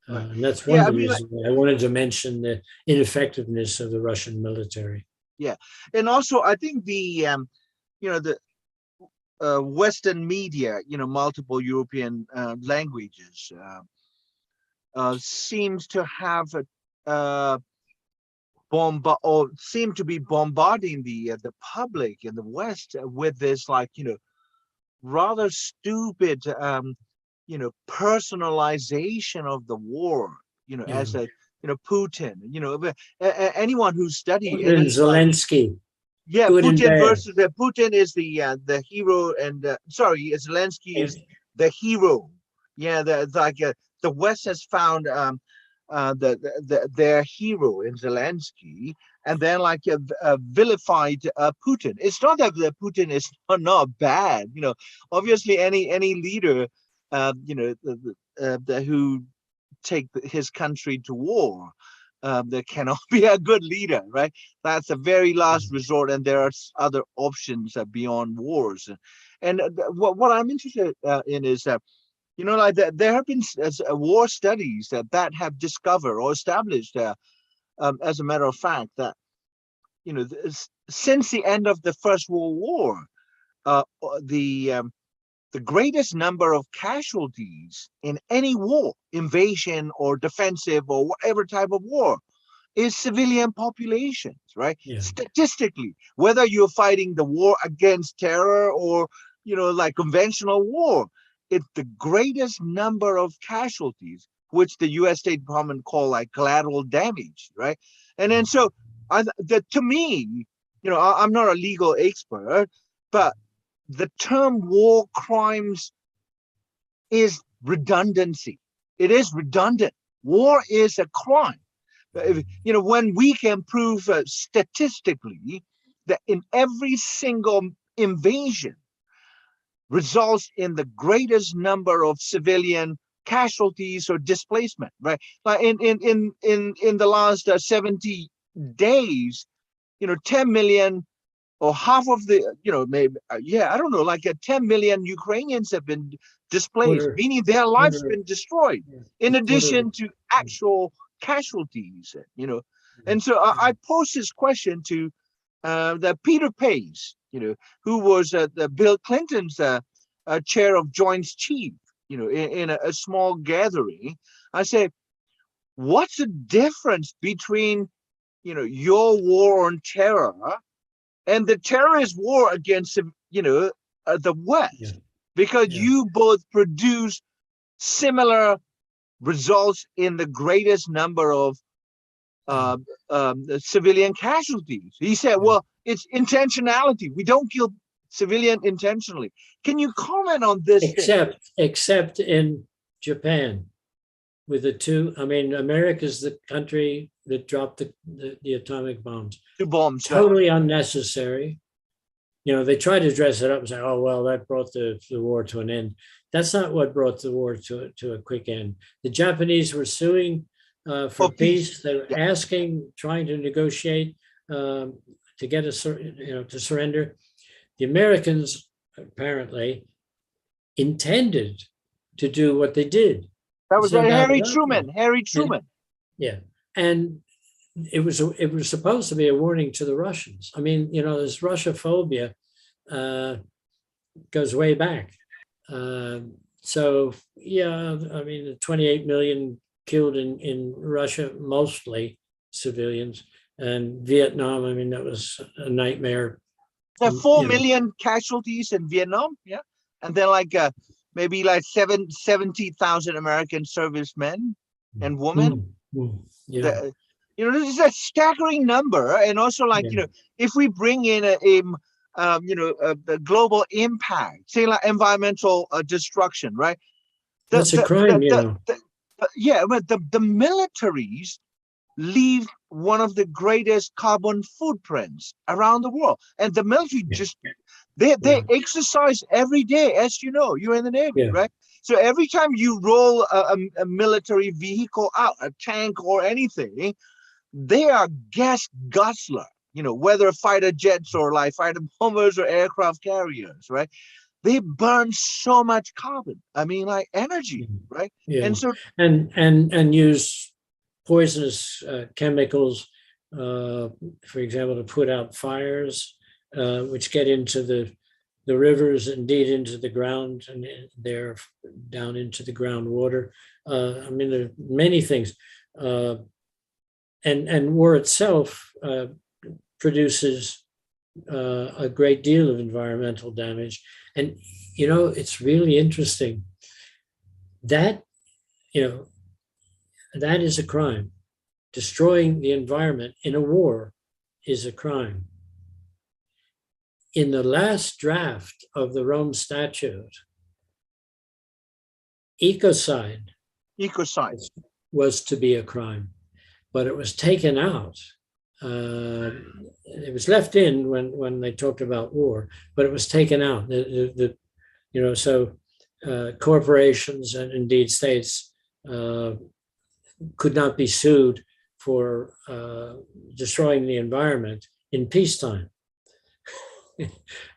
S2: And that's one of the reasons why I wanted to mention the ineffectiveness of the Russian military.
S1: Yeah, and also I think the Western media, multiple European languages, seems to have seem to be bombarding the public in the West with this, rather stupid personalization of the war, as a Putin, anyone who studied
S2: Zelensky.
S1: Yeah,
S2: Good
S1: Putin versus Putin is the hero, and Zelensky is the hero. Yeah, the West has found their hero in Zelensky, and then vilified Putin. It's not that Putin is not bad. Obviously any leader, who take his country to war, there cannot be a good leader, right? That's a very last resort, and there are other options beyond wars. And what I'm interested in is there have been war studies that have discovered or established, as a matter of fact, that since the end of the First World War, the greatest number of casualties in any war, invasion or defensive or whatever type of war, is civilian populations, right?
S2: Yeah.
S1: Statistically, whether you're fighting the war against terror or, conventional war, it's the greatest number of casualties, which the U.S. State Department call collateral damage, right? And then so, to me, I'm not a legal expert, but the term war crimes is redundancy. It is redundant. War is a crime. When we can prove statistically that in every single invasion results in the greatest number of civilian casualties or displacement, right? Like in the last 70 days, 10 million or half of the, maybe, I don't know, 10 million Ukrainians have been displaced, meaning their lives been destroyed, in addition to actual casualties, And so I posed this question to the Peter Pace, who was the Bill Clinton's chair of Joint Chiefs, in a small gathering. I said, what's the difference between, your war on terror and the terrorist war against, the West? Because you both produce similar results in the greatest number of civilian casualties. He said, well, it's intentionality. We don't kill civilian intentionally. Can you comment on this?
S2: Except in Japan, with the two, America's the country that dropped the atomic bombs.
S1: 2 bombs.
S2: Totally unnecessary. They tried to dress it up and say, oh, well, that brought the war to an end. That's not what brought the war to a quick end. The Japanese were suing for peace. They were trying to negotiate to get to surrender. The Americans apparently intended to do what they did.
S1: That was Harry Truman.
S2: And it was supposed to be a warning to the Russians. This Russophobia goes way back. 28 million killed in Russia, mostly civilians, and Vietnam. That was a nightmare.
S1: There are 4 million casualties in Vietnam, and then maybe 70,000 American servicemen and women. This is a staggering number, and also if we bring in the global impact, say environmental destruction, right?
S2: That's a crime,
S1: but the militaries leave one of the greatest carbon footprints around the world. And the military
S2: Yeah.
S1: just, they exercise every day, as you know, you're in the Navy,
S2: Yeah.
S1: right? So every time you roll a military vehicle out, a tank or anything, they are gas guzzler, whether fighter jets or like fighter bombers or aircraft carriers, right? They burn so much carbon. I mean, like energy, right?
S2: Yeah.
S1: And so,
S2: And use poisonous chemicals, for example, to put out fires, which get into the rivers, indeed into the ground, and they're down into the groundwater. I mean, there are many things. And war itself produces a great deal of environmental damage. And, it's really interesting that, that is a crime. Destroying the environment in a war is a crime. In the last draft of the Rome Statute, ecocide was to be a crime, but it was taken out. It was left in when they talked about war, but it was taken out. So corporations and indeed states could not be sued for destroying the environment in peacetime.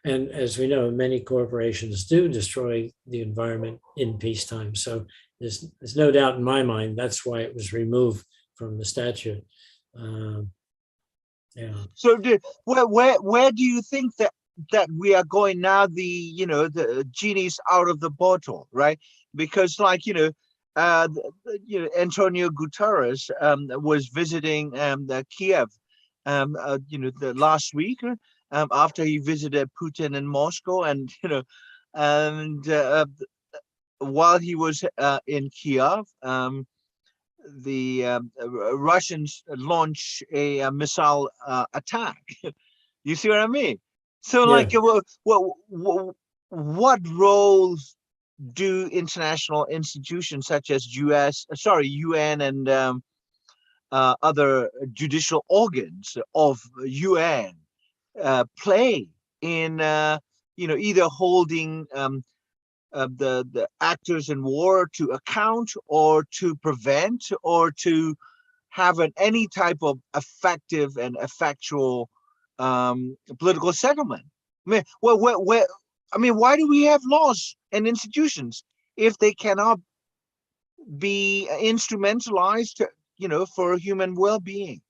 S2: And as we know, many corporations do destroy the environment in peacetime. So there's no doubt in my mind that's why it was removed from the statute. Yeah.
S1: So where do you think that we are going now? The genie's out of the bottle, right? Because Antonio Guterres was visiting Kiev, the last week, after he visited Putin in Moscow, and while he was in Kiev, the Russians launch a missile attack. You see what I mean? So,
S2: Yeah.
S1: what roles do international institutions such as UN, and other judicial organs of UN play in either holding the actors in war to account, or to prevent, or to have any type of effective and effectual political settlement? I mean, why do we have laws and institutions if they cannot be instrumentalized, for human well-being?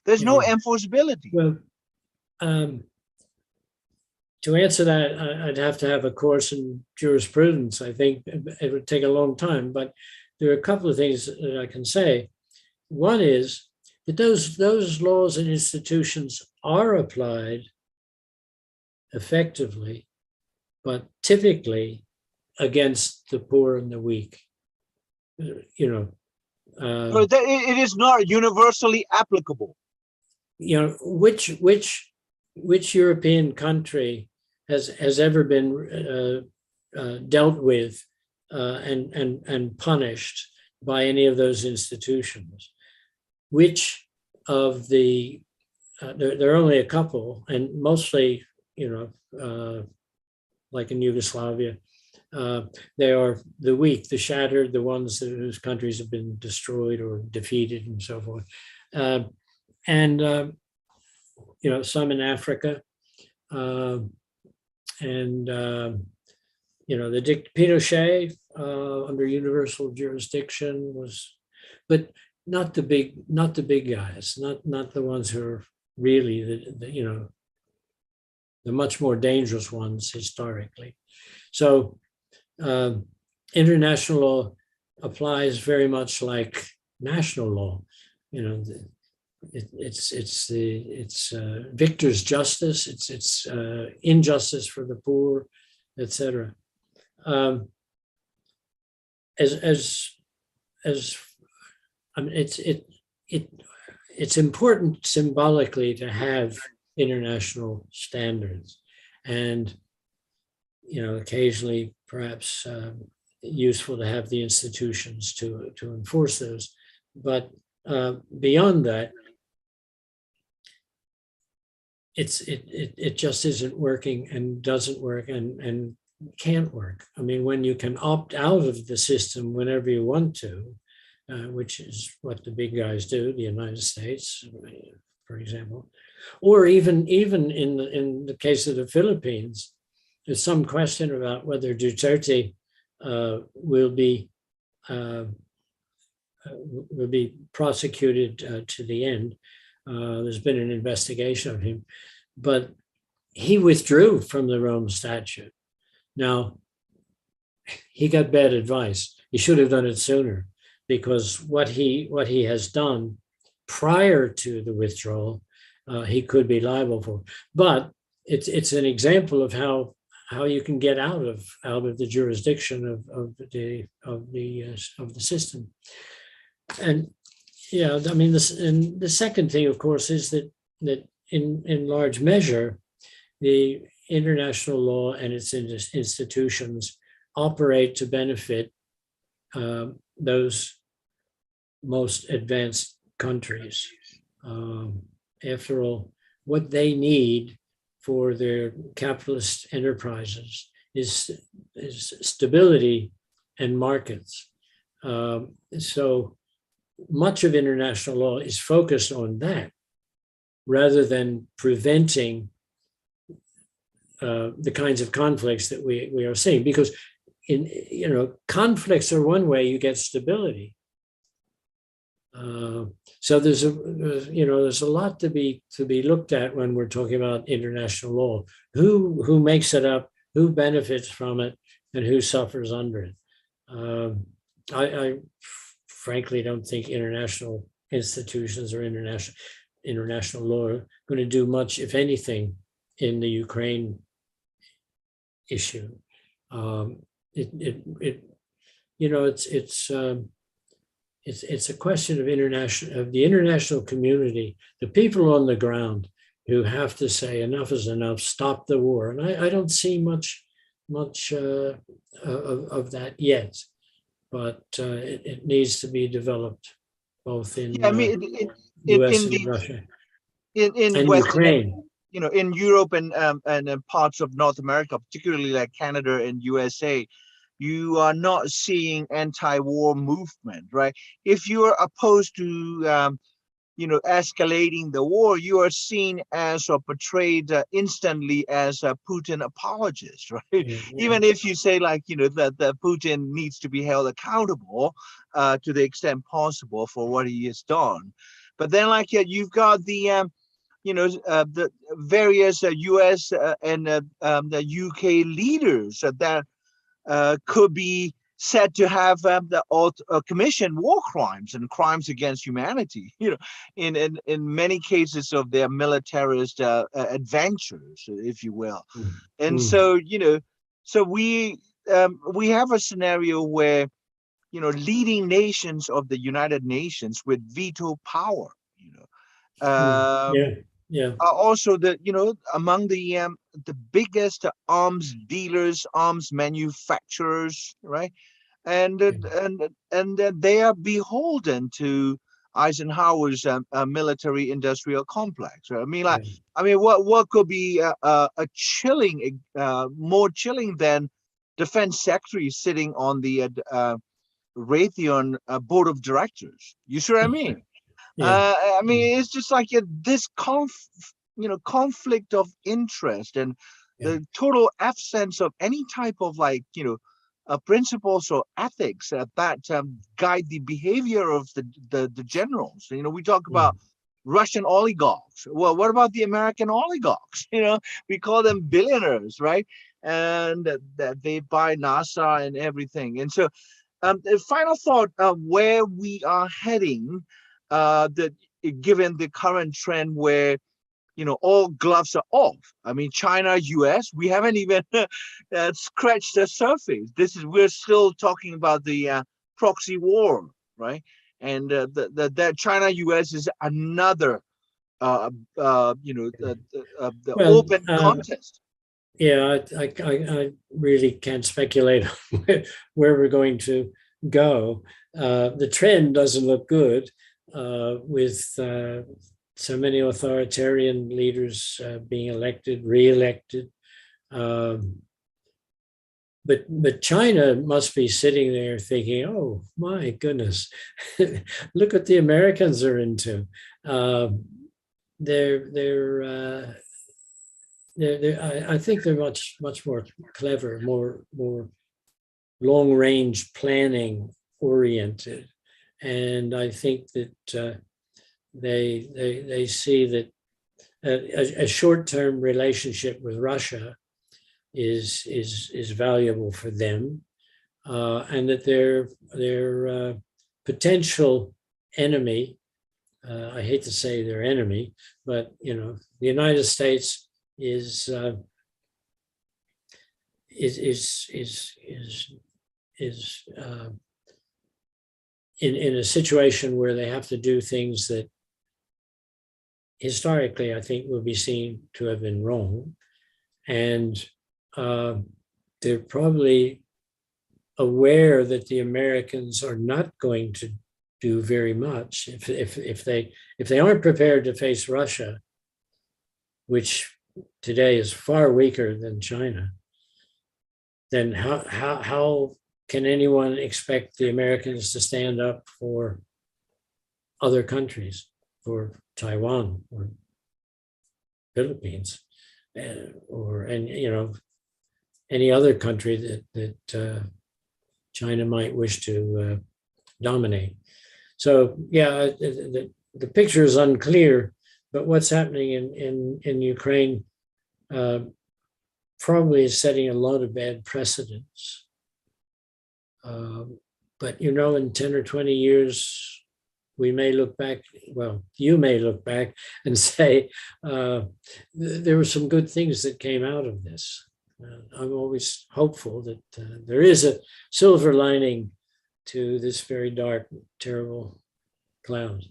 S1: There's no enforceability.
S2: Well, to answer that, I'd have to have a course in jurisprudence. I think it would take a long time, but there are a couple of things that I can say. One is that those laws and institutions are applied effectively, but typically against the poor and the weak.
S1: It is not universally applicable.
S2: Which European country has ever been dealt with and punished by any of those institutions? Which of the there are only a couple, and mostly, like in Yugoslavia, they are the weak, the shattered, the ones whose countries have been destroyed or defeated, and so forth. Some in Africa, the Pinochet under universal jurisdiction was, but not the big guys, not the ones who are really the much more dangerous ones historically. So international law applies very much like national law. It's victor's justice. It's injustice for the poor, etc. It's important symbolically to have international standards, and occasionally perhaps useful to have the institutions to enforce those. But beyond that, it just isn't working and doesn't work and can't work. I mean, when you can opt out of the system whenever you want to, which is what the big guys do, the United States, for example, or even in the case of the Philippines, there's some question about whether Duterte will be prosecuted to the end. There's been an investigation of him, but he withdrew from the Rome Statute. Now, he got bad advice. He should have done it sooner, because what he has done prior to the withdrawal, he could be liable for. But it's an example of how you can get out of the jurisdiction of the system. And yeah, I mean, and the second thing, of course, is that in large measure, the international law and its institutions operate to benefit those most advanced countries. After all, what they need for their capitalist enterprises is stability and markets. So much of international law is focused on that, rather than preventing the kinds of conflicts that we are seeing. Because conflicts are one way you get stability. So there's a lot to be looked at when we're talking about international law. Who makes it up, who benefits from it, and who suffers under it. I frankly don't think international institutions or international law are going to do much, if anything, in the Ukraine issue. It's a question of the international community, the people on the ground who have to say enough is enough, stop the war. And I don't see much of that yet, but it needs to be developed both in US and Russia
S1: in
S2: and
S1: Western,
S2: Ukraine.
S1: in Europe and in parts of North America, particularly like Canada and USA, you are not seeing anti-war movement, right? If you are opposed to, escalating the war, you are seen as or portrayed instantly as a Putin apologist, right?
S2: Yeah.
S1: Even if you say that Putin needs to be held accountable to the extent possible for what he has done. But then you've got the various US and the UK leaders that could be said to have commission war crimes and crimes against humanity, in many cases of their militarist adventures, if you will. And so, so we have a scenario where, leading nations of the United Nations with veto power, are also among the biggest arms dealers, arms manufacturers, right? And they are beholden to Eisenhower's military industrial complex. Right? I mean, what could be a chilling, more chilling than defense secretary sitting on the Raytheon board of directors? You see what I mean? I mean, it's just like this conflict of interest and the total absence of any type of principles or ethics that guide the behavior of the generals. We talk about Russian oligarchs. Well, what about the American oligarchs? We call them billionaires, right? And that they buy NASA and everything. And so the final thought of where we are heading, that given the current trend where all gloves are off. I mean, China, US, we haven't even scratched the surface. We're still talking about the proxy war, right? And that China, US is another the open contest.
S2: Yeah, I really can't speculate on where we're going to go. The trend doesn't look good with so many authoritarian leaders being elected, re-elected. But China must be sitting there thinking, "Oh my goodness, look what the Americans are into." I think they're much more clever, more long range planning oriented, and I think that they see that a short term relationship with Russia is valuable for them, and that their potential enemy. I hate to say their enemy, but the United States is in a situation where they have to do things that historically I think will be seen to have been wrong, and they're probably aware that the Americans are not going to do very much if they aren't prepared to face Russia, which today is far weaker than China. Then how can anyone expect the Americans to stand up for other countries, for Taiwan or Philippines, or any other country that China might wish to dominate? So yeah, the picture is unclear, but what's happening in Ukraine probably is setting a lot of bad precedents. But in 10 or 20 years, we may look back, well, you may look back and say, there were some good things that came out of this. I'm always hopeful that there is a silver lining to this very dark, terrible cloud.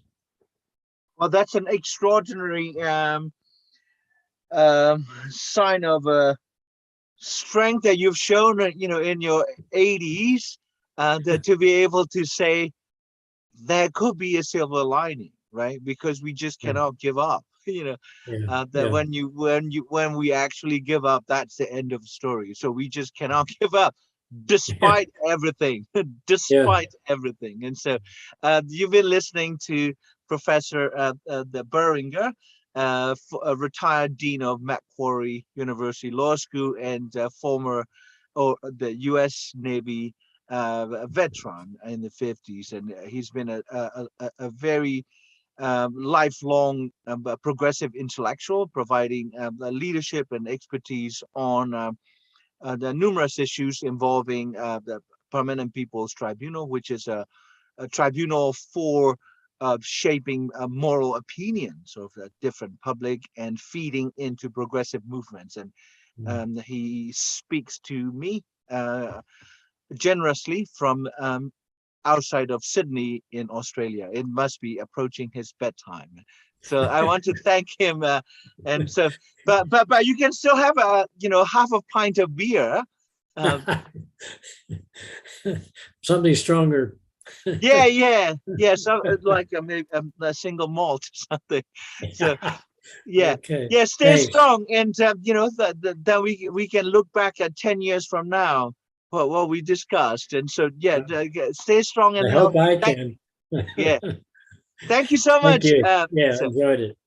S1: Well, that's an extraordinary sign of strength that you've shown, in your 80s, that to be able to say there could be a silver lining, right? Because we just cannot give up. When we actually give up, that's the end of the story. So we just cannot give up, despite everything, despite everything. And so you've been listening to Professor the Beringer, a retired dean of Macquarie University Law School and former the U.S. Navy veteran in the 50s, and he's been a very lifelong progressive intellectual, providing leadership and expertise on the numerous issues involving the Permanent People's Tribunal, which is a tribunal for shaping moral opinions of the different public and feeding into progressive movements. And he speaks to me generously from outside of Sydney in Australia. It must be approaching his bedtime. So I want to thank him. And so, but you can still have half a pint of beer.
S2: Something stronger.
S1: Yeah. So like a single malt or something. So
S2: Okay.
S1: Stay
S2: Thanks.
S1: strong, and that we can look back at 10 years from now what we discussed. And so stay strong and
S2: I hope
S1: healthy.
S2: I can.
S1: Yeah. Thank you so
S2: Thank
S1: much.
S2: you. Enjoyed it.